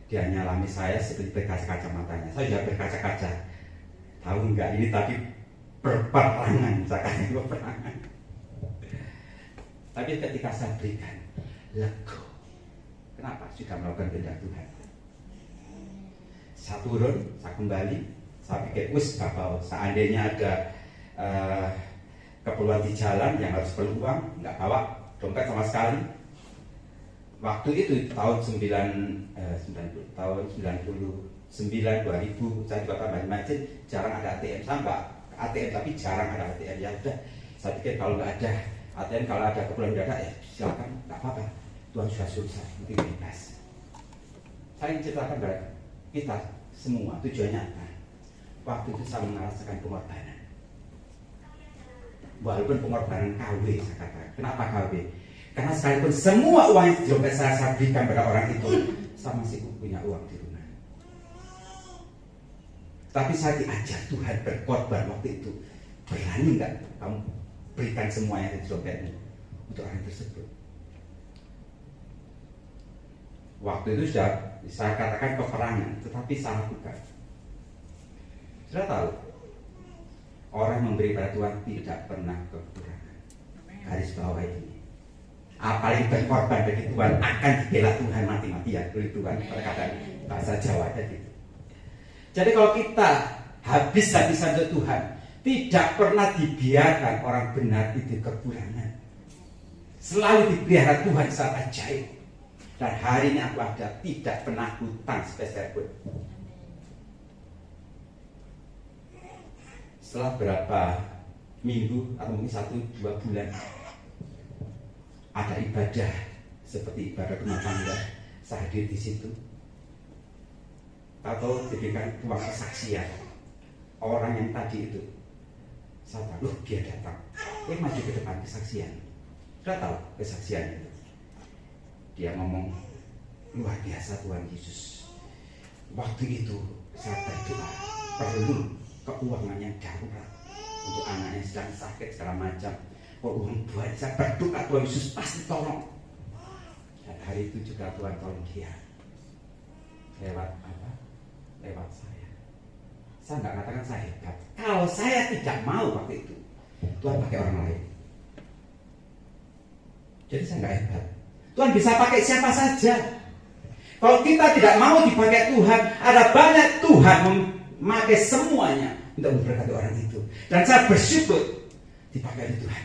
Dia nyalami saya seperti berkaca-kaca matanya. Saya juga berkaca-kaca. Tahu nggak ini tadi berperangan, misalkan berperangan. Tapi ketika saya berikan, lego. Kenapa? Sudah melakukan kehendak Tuhan. Saya turun, saya kembali. Saya pikir, kalau seandainya ada keperluan di jalan yang harus perlu uang, nggak bawa dompet sama sekali. Waktu itu tahun 2000, saya di Kota Banjarmasin jarang ada ATM. Saya nggak ATM, tapi jarang ada ATM. Ya udah, saya pikir kalau nggak ada ATM, kalau ada keperluan mendadak, silakan, nggak apa-apa. Tuhan sudah suruh saya, nanti bebas. Saya ingin ceritakan kepada kita semua tujuannya apa. Waktu itu saya merasakan pengorbanan. Walaupun pengorbanan KW, saya katakan. Kenapa KW? Karena sekalipun semua uang yang di dompet saya berikan pada orang itu, saya masih punya uang di rumah. Tapi saya diajar Tuhan berkorban waktu itu. Berani nggak kamu berikan semua yang di dompetmu untuk orang tersebut? Waktu itu sudah saya katakan peperangan, tetapi saya lakukan. Sudah tahu, orang memberi pada Tuhan tidak pernah kekurangan. Garis bawah ini. Apalagi berkorban bagi Tuhan akan dibela Tuhan mati-matian oleh Tuhan. Kata bahasa Jawa tadi. Jadi kalau kita habis-habisan untuk Tuhan, tidak pernah dibiarkan orang benar itu kekurangan. Selalu dipelihara Tuhan saat ajaib. Dan hari ini aku ada, tidak pernah hutang sepeser pun. Setelah berapa minggu atau mungkin 1-2 bulan, ada ibadah seperti ibadah rumah tangga, saya hadir di situ. Atau diberikan ruang kesaksian. Orang yang tadi itu, saya tahu, dia datang. Dia maju ke depan kesaksian. Sudah tahu kesaksian itu. Dia ngomong, luar biasa Tuhan Yesus. Waktu itu saya berdoa, perlu keuangan yang darurat untuk anaknya sedang sakit segala macam. Uang buat saya berdoa, Tuhan Yesus pasti tolong. Dan hari itu juga Tuhan tolong dia. Lewat apa? Lewat saya. Saya nggak katakan saya hebat. Kalau saya tidak mau waktu itu, Tuhan pakai orang lain. Jadi saya nggak hebat. Tuhan bisa pakai siapa saja. Kalau kita tidak mau dipakai Tuhan, ada banyak Tuhan memakai semuanya untuk memberkati orang itu. Dan saya bersyukur dipakai oleh Tuhan.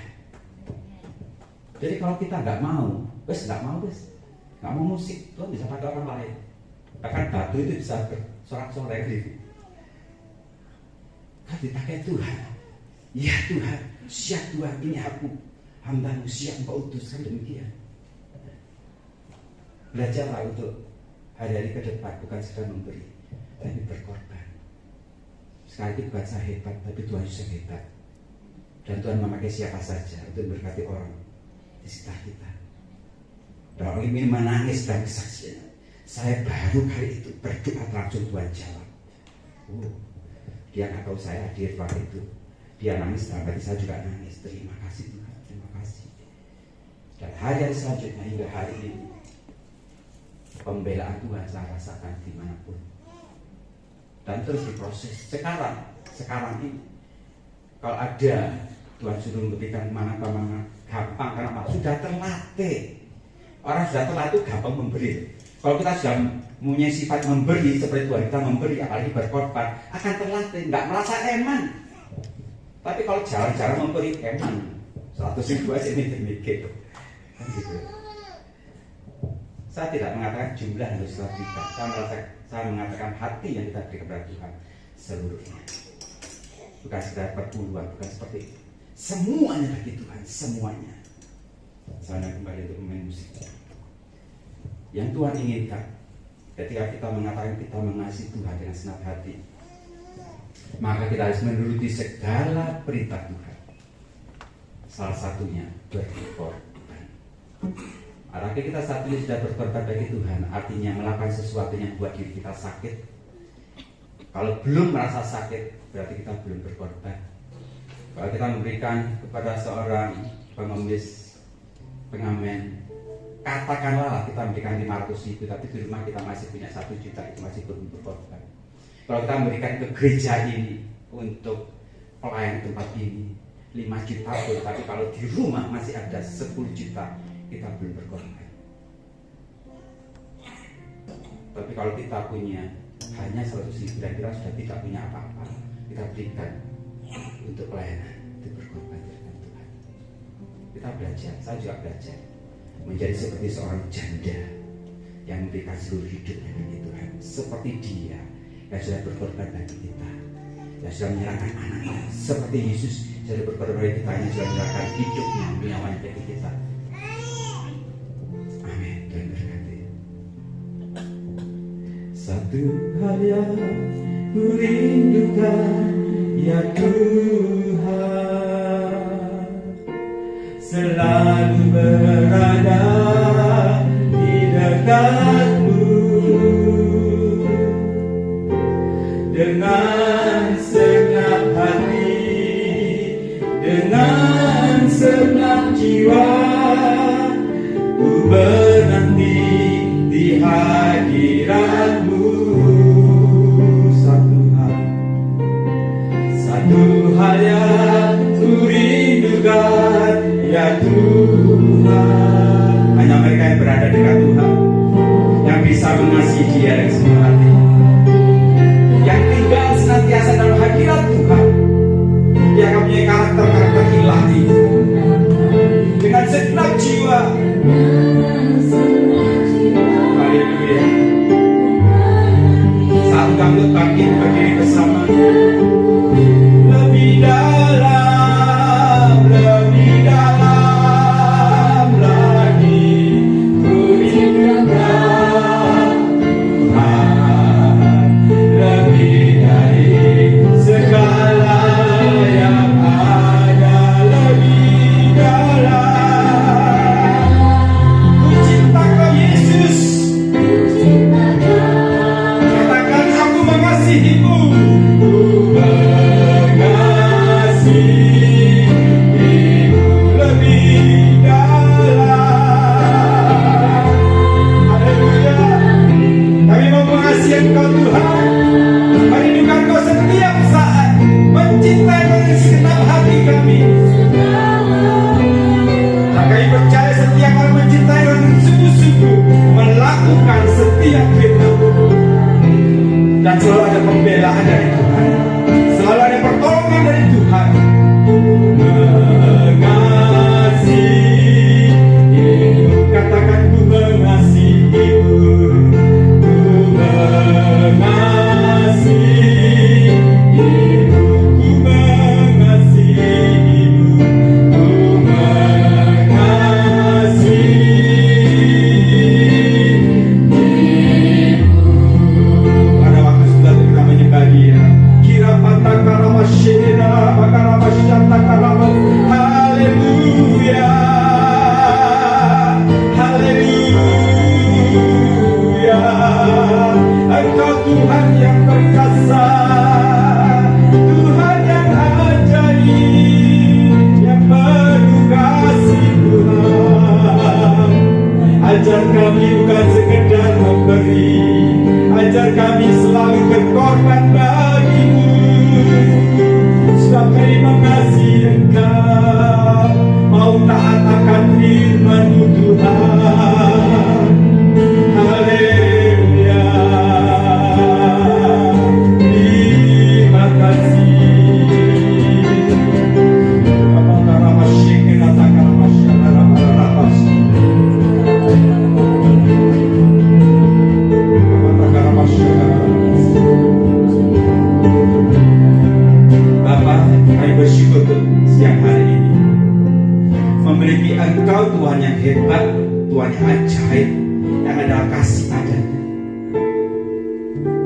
Jadi kalau kita nggak mau, nggak mau musik, Tuhan bisa pakai orang lain. Bahkan batu itu bisa bersorak-sorai gitu. Kalau dipakai Tuhan, ya Tuhan, siap Tuhan, ini aku, hamba-Mu siap Engkau utus, kan demikian. Belajarlah untuk hari-hari ke depan, bukan sekedar memberi, tapi berkorban. Sekali lagi bukan saya hebat, tapi Tuhan Yesus hebat. Dan Tuhan memakai siapa saja untuk memberkati orang di sekitar kita. Dan orang ini menangis dalam kesaksian. Saya baru kali itu berdoa langsung Tuhan jawab. Dia nggak tahu saya hadir waktu itu. Dia nangis, dalam hati saya juga nangis. Terima kasih Tuhan, terima kasih. Dan hari-hari selanjutnya hingga hari ini, pembelaan Tuhan saya rasakan dimanapun. Dan terus diproses. Sekarang ini, kalau ada Tuhan suruh memberikan mana-mana gampang, kenapa? Sudah terlatih. Orang sudah terlatih gampang memberi. Kalau kita sudah punya sifat memberi seperti Tuhan kita memberi, apalagi berkorban, akan terlatih, nggak merasa eman. Tapi kalau jarang-jarang memberi, eman. 100.000 aja ini demikian. Kan gitu. Saya tidak mengatakan jumlah yang harus kita berikan. Saya mengatakan hati yang kita berikan kepada Tuhan seluruhnya. Bukan sekedar perpuluhan, bukan seperti itu. Semuanya bagi Tuhan, semuanya. Saya kembali untuk memain musik. Yang Tuhan inginkan ketika kita mengatakan kita mengasihi Tuhan dengan senang hati, maka kita harus menuruti segala perintah Tuhan. Salah satunya berkorban. Artinya kita saat ini sudah berkorban bagi Tuhan, artinya melakukan sesuatu yang buat diri kita sakit, Kalau belum merasa sakit, berarti kita belum berkorban. Kalau kita memberikan kepada seorang pengemis, pengamen, katakanlah kita memberikan 500.000, tapi di rumah kita masih punya 1 juta, itu masih belum berkorban. Kalau kita memberikan ke gereja ini untuk pelayan tempat ini 5 juta pun, tapi kalau di rumah masih ada 10 juta, kita belum berkorban. Tapi kalau kita punya hanya 100.000 dan kita sudah tidak punya apa-apa, kita berikan untuk pelayanan, itu berkorban dengan Tuhan. Kita belajar, saya juga belajar menjadi seperti seorang janda yang memberikan seluruh hidupnya bagi Tuhan, seperti dia yang sudah berkorban bagi kita, yang sudah menyerahkan anaknya, seperti Yesus sudah berkorban bagi kita, yang sudah menyerahkan hidupnya, nyawanya bagi kita. Amin. Tuhan berkati. Satu hal yang ku rindukan, ya Tuhan, selalu berada di dekat-Mu dengan segenap hati, dengan segenap jiwa, ku menanti di hadirat-Mu. Satu hal yang ku rindukan, ya Tuhan, hanya mereka yang berada dekat Tuhan yang bisa mengasihi Dia dengan semua hati, yang tinggal senantiasa dalam hadirat Tuhan, yang akan punya karakter-karakter ilahi dengan segenap jiwa. Haleluya. Saat kami bangkit berdiri bersama, lebih dalam lagi ku rindukan Tuhan, lebih dari segala yang ada, lebih dalam ku cinta Kau Yesus. Katakan, aku mengasihi-Mu. Engkau Tuhan, merindukan Kau setiap saat, mencintai Kau dengan segenap hati kami. Dan kami percaya setiap orang mencintai Kau dengan sungguh-sungguh, melakukan setiap firman, dan selalu ada pembelaan dari Tuhan, selalu ada pertolongan dari Tuhan. Mengasihi-Mu, katakan ku mengasihi-Mu. Engkau Tuhan yang perkasa, Tuhan yang ajaib, yang penuh kasih. Tuhan, ajar kami bukan sekedar memberi, ajar kami selalu berkorban bagi-Mu, sebab kami mengasihi Engkau, mau taat akan firman-Mu Tuhan. Haleluya. Terima kasih. Bapak, kami bersyukur siang hari ini memiliki Engkau, Tuhan yang hebat, Tuhan yang ajaib, yang adalah kasih adanya.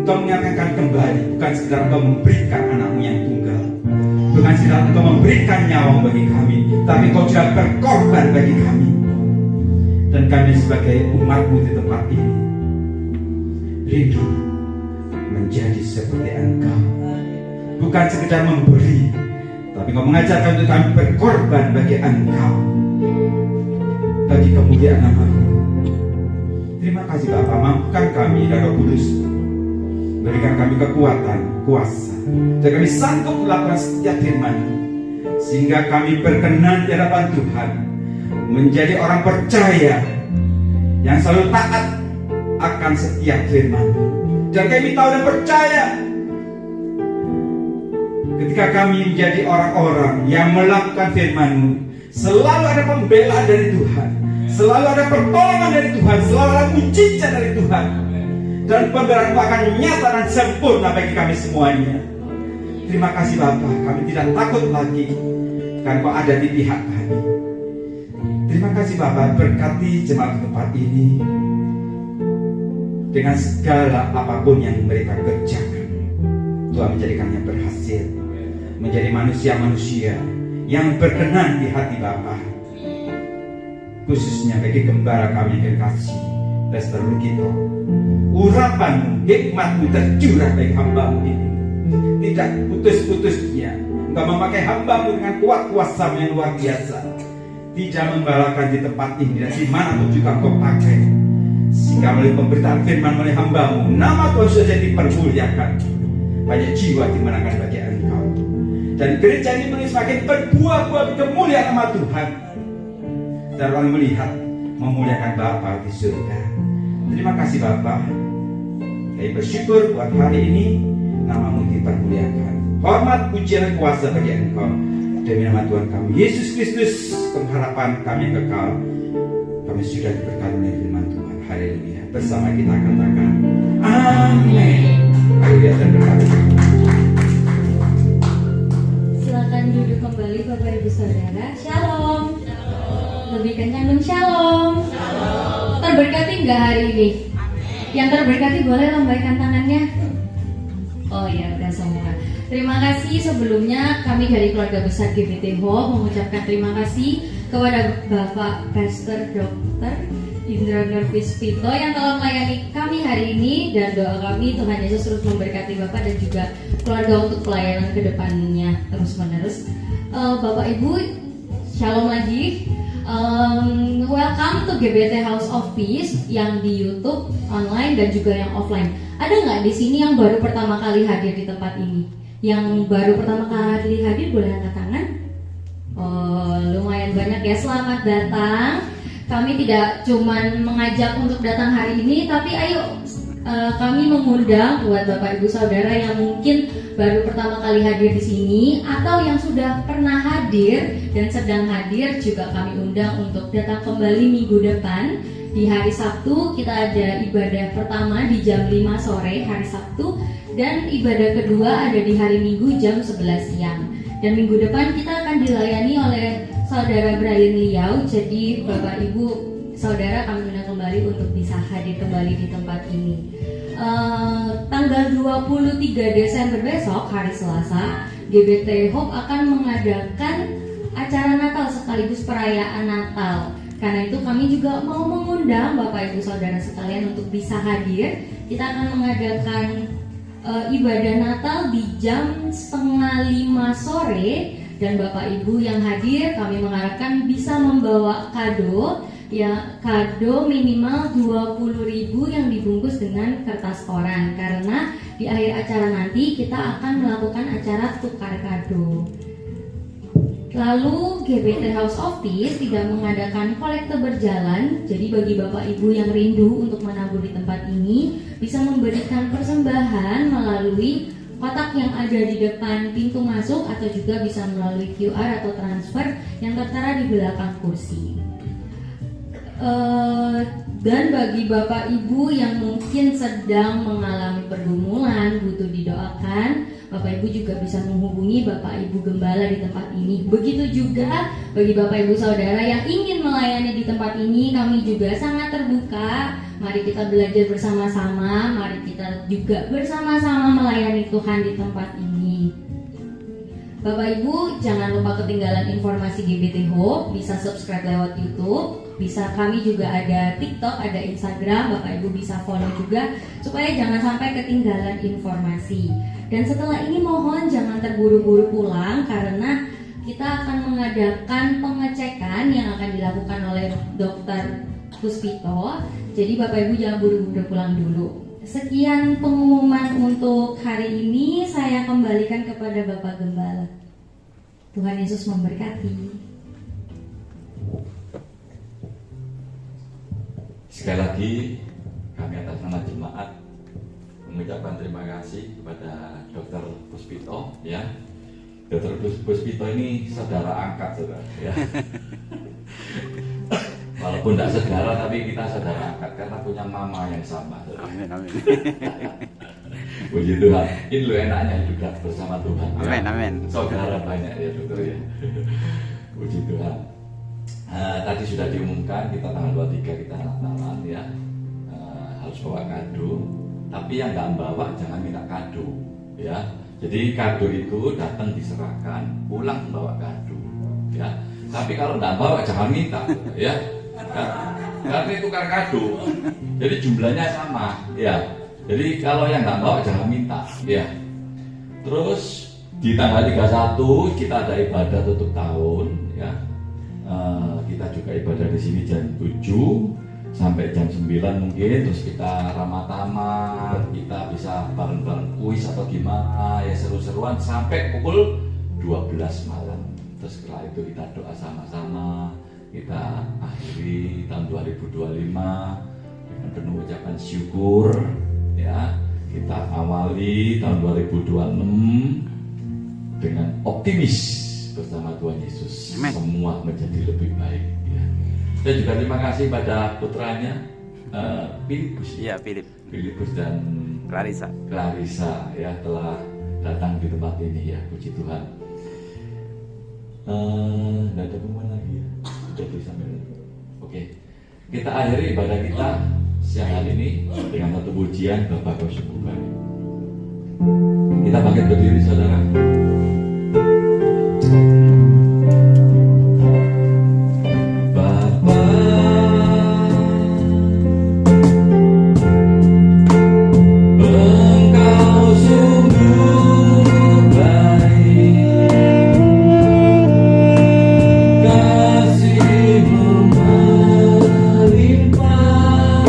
Engkau menyatakan kembali, bukan sekedar Engkau memberikan anakmu yang tunggal, bukan sekedar Engkau memberikan nyawa bagi kami, tapi Engkau juga berkorban bagi kami. Dan kami sebagai umat-Mu di tempat ini rindu menjadi seperti Engkau. Bukan sekedar memberi, tapi Engkau mengajarkan untuk kami berkorban bagi Engkau, bagi kemuliaan nama-Mu. Terima kasih Bapa, mampukan kami dan Roh Kudus, berikan kami kekuatan, kuasa, dan kami sanggup melakukan setiap firman-Mu, sehingga kami berkenan di hadapan Tuhan, menjadi orang percaya yang selalu taat akan setiap firman-Mu. Dan kami tahu dan percaya ketika kami menjadi orang-orang yang melakukan firman-Mu, selalu ada pembelaan dari Tuhan, selalu ada pertolongan dari Tuhan, selalu ada mujizat dari Tuhan, dan pembelaan-Mu akan nyata dan sempurna bagi kami semuanya. Terima kasih Bapa, kami tidak takut lagi karena Kau ada di pihak kami. Terima kasih Bapa, berkati jemaat tempat ini dengan segala apapun yang mereka kerjakan. Tuhan menjadikannya berhasil, menjadi manusia-manusia yang berkenan di hati Bapa. Khususnya bagi gembala kami yang kasih Lester Lukito, urapan-Mu, hikmat-Mu tercurah bagi hamba-Mu ini. Tidak putus-putusnya Engkau memakai hamba-Mu dengan kuat kuasa yang luar biasa, tidak membalakan di tempat ini dan dimanapun juga Engkau pakai, sehingga melalui pemberitaan firman oleh hamba-Mu, nama Tuhan sudah dipermuliakan, banyak jiwa dimenangkan bagi Engkau, dan gereja ini boleh semakin berbuah-buah kemuliaan nama Tuhan, dan orang melihat memuliakan Bapa di surga. Terima kasih Bapa, kami bersyukur buat hari ini nama-Mu dipermuliakan. Hormat, pujian, dan kuasa bagi Engkau, demi nama Tuhan kami Yesus Kristus, pengharapan kami yang kekal. Kami sudah diberkati oleh firman Tuhan. Haleluya. Bersama kita katakan amin. Haleluya dan berkati. Silakan duduk kembali Bapak Ibu Saudara. Shalom. Lebih kencang dong, shalom. Terberkati nggak hari ini? Yang terberkati boleh lambaikan tangannya. Oh ya, udah semua. Terima kasih sebelumnya kami dari keluarga besar GBT Hope mengucapkan terima kasih kepada Bapak Pastor Dr. Indra Nervis Pito yang telah melayani kami hari ini, dan doa kami Tuhan Yesus terus memberkati Bapak dan juga keluarga untuk pelayanan kedepannya terus menerus. Bapak Ibu, shalom lagi. Welcome to GBT House of Peace yang di YouTube online dan juga yang offline. Ada nggak di sini yang baru pertama kali hadir di tempat ini? Yang baru pertama kali hadir boleh angkat tangan. Oh, lumayan banyak ya. Selamat datang. Kami tidak cuman mengajak untuk datang hari ini, tapi ayo kami mengundang buat Bapak Ibu Saudara yang mungkin baru pertama kali hadir di sini atau yang sudah pernah hadir dan sedang hadir, juga kami undang untuk datang kembali minggu depan. Di hari Sabtu kita ada ibadah pertama di jam 5 sore hari Sabtu, dan ibadah kedua ada di hari Minggu jam 11 siang. Dan minggu depan kita akan dilayani oleh Saudara Brian Liau. Jadi Bapak Ibu Saudara kami undang kembali untuk bisa hadir kembali di tempat ini. Tanggal 23 Desember besok hari Selasa, GBT Hope akan mengadakan acara Natal sekaligus perayaan Natal. Karena itu kami juga mau mengundang Bapak Ibu Saudara sekalian untuk bisa hadir. Kita akan mengadakan ibadah Natal di jam 4:30 sore, dan Bapak Ibu yang hadir kami mengharapkan bisa membawa kado, ya kado minimal 20.000 yang dibungkus dengan kertas koran, karena di akhir acara nanti kita akan melakukan acara tukar kado. Lalu GBT House of Peace tidak mengadakan kolekte berjalan, jadi bagi Bapak Ibu yang rindu untuk menabur di tempat ini bisa memberikan persembahan melalui kotak yang ada di depan pintu masuk, atau juga bisa melalui QR atau transfer yang tertera di belakang kursi. Dan bagi Bapak Ibu yang mungkin sedang mengalami pergumulan, butuh didoakan, Bapak Ibu juga bisa menghubungi Bapak Ibu Gembala di tempat ini. Begitu juga bagi Bapak Ibu Saudara yang ingin melayani di tempat ini, kami juga sangat terbuka. Mari kita belajar bersama-sama, mari kita juga bersama-sama melayani Tuhan di tempat ini. Bapak Ibu jangan lupa ketinggalan informasi GBT Hope, bisa subscribe lewat YouTube, bisa kami juga ada TikTok, ada Instagram, Bapak Ibu bisa follow juga supaya jangan sampai ketinggalan informasi. Dan setelah ini mohon jangan terburu-buru pulang karena kita akan mengadakan pengecekan yang akan dilakukan oleh Dr. Puspito. Jadi Bapak Ibu jangan buru-buru pulang dulu. Sekian pengumuman untuk hari ini, saya kembalikan kepada Bapak Gembala. Tuhan Yesus memberkati. Sekali lagi kami atas nama jemaat mengucapkan terima kasih kepada Dr. Puspito ya. Dr. Puspito ini saudara angkat saudara ya. Walaupun tidak saudara tapi kita saudara angkat karena punya mama yang sama. Saudara. Amin, amin. Puji Tuhan. Ini lo enaknya juga bersama Tuhan. Amin, ya. amin. Saudara banyak ya dokter ya. Puji Tuhan. Tadi sudah diumumkan kita tanggal 23 kita Natalan ya. Harus bawa kado. Tapi yang nggak bawa jangan minta kado ya. Jadi kado itu datang diserahkan, pulang membawa kado ya. Tapi kalau nggak bawa jangan minta ya. Karena itu tukar kado, jadi jumlahnya sama, ya. Jadi kalau yang nggak bawa jangan minta, ya. Terus di tanggal 31 kita ada ibadah tutup tahun, ya. Kita juga ibadah di sini jam 7 sampai jam 9 mungkin. Terus kita ramah tamah, kita bisa bareng-bareng kuis atau gimana, ya seru-seruan sampai pukul 12 malam. Terus setelah itu kita doa sama-sama. Kita akhiri tahun 2025 dengan penuh ucapan syukur ya. Kita awali tahun 2026 dengan optimis bersama Tuhan Yesus. Amen. Semua menjadi lebih baik ya. Saya juga terima kasih pada putranya Filipus. Iya, Filipus dan Clarissa ya telah datang di tempat ini ya. Puji Tuhan. Tidak ada pengumuman lagi ya. Jadi sampai oke. Kita akhiri ibadah kita siang hari ini dengan satu pujian Bapa Kau Sungguh Baik. Kita bangkit berdiri saudara. Bapa Engkau sungguh baik. Kasih-Mu melimpah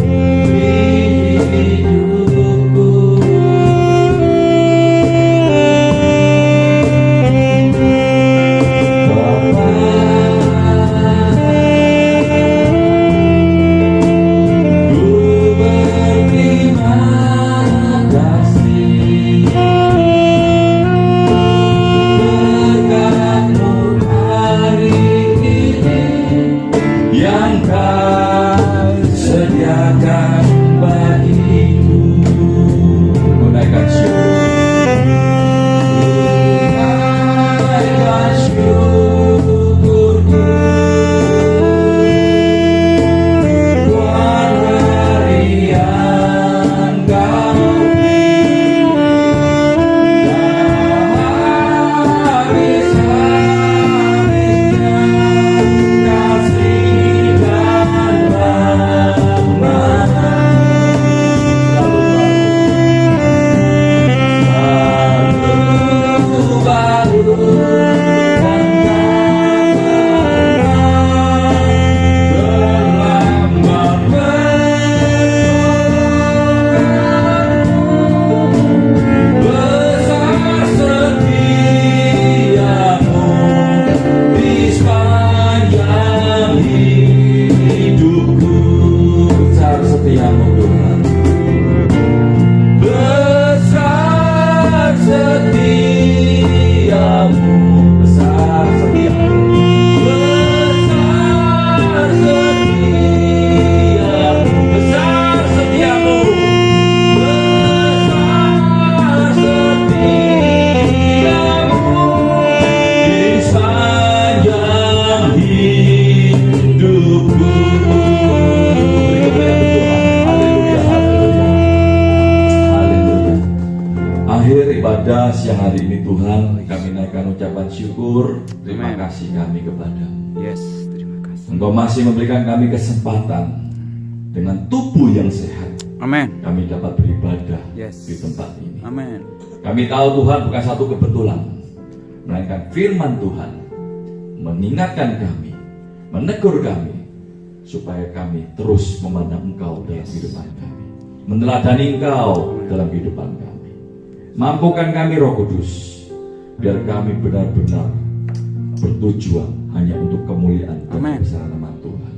di hidupku. Tuhan, kami naikkan ucapan syukur. Terima Amen. kasih kami kepadamu. Yes, terima kasih. Engkau masih memberikan kami kesempatan dengan tubuh yang sehat. Amin. Kami dapat beribadah Yes. di tempat ini. Amin. Kami tahu Tuhan bukan satu kebetulan, melainkan firman Tuhan mengingatkan kami, menegur kami, supaya kami terus memandang Engkau dalam kehidupan kami, meneladani Engkau dalam kehidupan kami. Mampukan kami Roh Kudus, biar kami benar-benar bertujuan hanya untuk kemuliaan dan Amin. kebesaran nama Tuhan.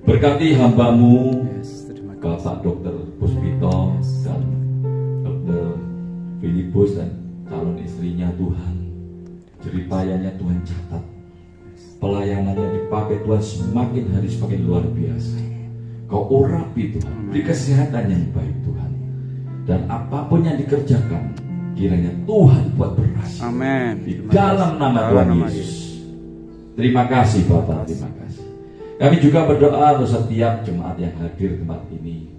Berkati hamba-Mu, Yes, terima kasih. Bapak Dr. Puspito dan Dr. Filipus dan calon istrinya Tuhan. Jeripayanya Tuhan catat. Pelayanannya dipakai Tuhan semakin hari semakin luar biasa. Kau urapi Tuhan, beri kesehatan yang baik Tuhan. Dan apapun yang dikerjakan, kiranya Tuhan buat berhasil. Amin. Di dalam nama Tuhan Yesus. Terima kasih Bapak, terima kasih. Kami juga berdoa untuk setiap jemaat yang hadir di tempat ini.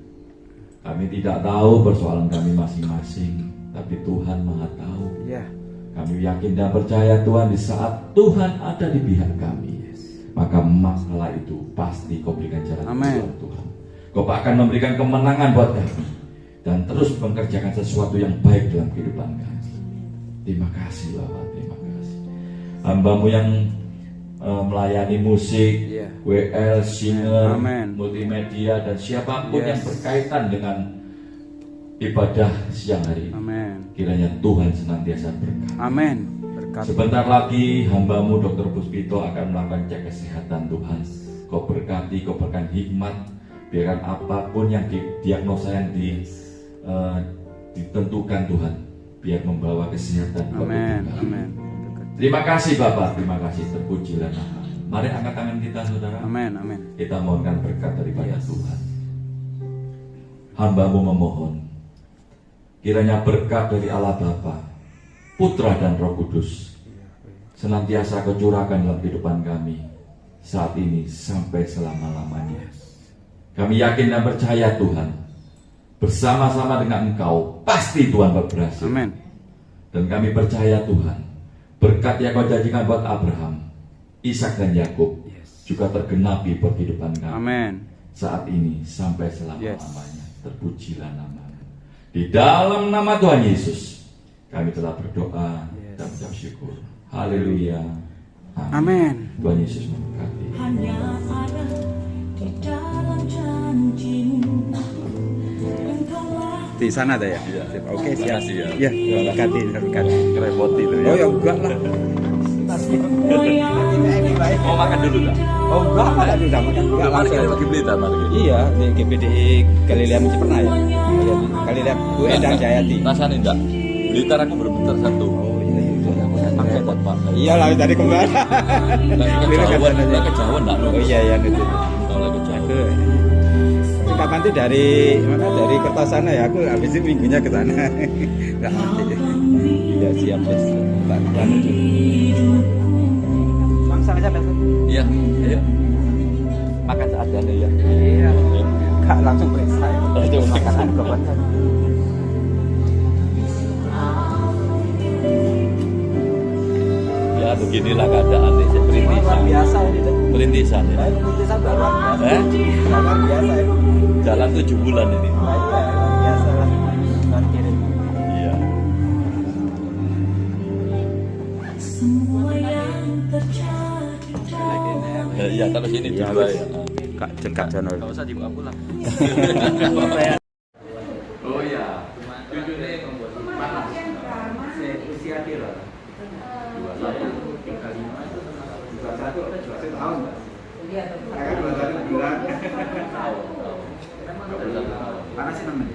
Kami tidak tahu persoalan kami masing-masing, tapi Tuhan Maha tahu. Ya. Kami yakin dan percaya Tuhan, di saat Tuhan ada di pihak kami, maka masalah itu pasti Kau berikan jalan Amin. keluar Tuhan. Kau akan memberikan kemenangan buat kami dan terus mengerjakan sesuatu yang baik dalam kehidupan kami. Terima kasih Bapak, terima kasih. Hamba-Mu yang melayani musik, Yeah. WL, singer, Amen. multimedia, dan siapapun Yes. yang berkaitan dengan ibadah siang hari ini. Amin. Kiranya Tuhan senantiasa berkati. Amin. Berkat. Sebentar lagi hamba-Mu Dr. Puspito akan melakukan cek kesehatan Tuhan. Kau berkati, Kau berikan hikmat, biarkan apapun yang diagnosa yang ditentukan Tuhan, biar membawa kesehatan buat Amin. hidup kami. Amin. Berkat. Terima kasih Bapak, terima kasih, terpujilah nama. Mari angkat tangan kita saudara. Amin. Amin. Kita mohonkan berkat daripada Tuhan. Hamba-Mu memohon, kiranya berkat dari Allah Bapa, Putra dan Roh Kudus senantiasa Kau curahkan dalam kehidupan kami saat ini sampai selama-lamanya. Kami yakin dan percaya Tuhan, bersama-sama dengan Engkau pasti Tuhan berhasil. Amin. Dan kami percaya Tuhan, berkat yang Kau janjikan buat Abraham, Ishak dan Yakub juga tergenapi buat kehidupan kami Amin. saat ini sampai selama-lamanya. Terpujilah nama-Mu. Di dalam nama Tuhan Yesus kami telah berdoa dan mengucap syukur. Haleluya. Amin. Tuhan Yesus memberkati. hanya ada di dalam janji-Mu. Engkaulah Di sana ada ya? Iya. Oke, siap. Makasih ya. Ya, berkati, berkati. Ngerepoti itu Oh ya enggak lah. semua yang Oh makan dulu dah. Oh enggak, makan udah makan enggak langsung. Lagi beli tak mari. Iya, di GPDI Galilea pernah ya? Galilea Bu Endang Jayati. Rasanya enggak. Blitar aku berbentar satu. Oh iya iya. Pakai pot Pak. Iya lah tadi kemana? Kejauhan enggak? Oh iya iya itu. Kalau kejauhan. Aku kapan tuh dari mana? Dari Kertosono ya. Aku habis itu minggunya ke sana. Enggak nanti. Ya siap bos. Kita menuju. Langsung aja besok. Iya, iya. Makan seadanya ya. Iya. Kak langsung periksa. Itu Makanan kapan? Ya beginilah keadaan ini perintisan. Biasa ini tuh. Perintisan ya. Perintisan luar biasa. Eh? Luar biasa ini. Jalan 7 bulan ini. Biasa lah. Luar kirim. Iya. semua yang terjadi dalam Iya, terus ini Iya, juga wes. ya. Kak Jengkat Jono. Enggak usah dibawa pulang. Oh iya. Cucunya panas. Usia kira. 21. 21 tahun. Iya, 21 bulan. Tahu. Panas sih namanya.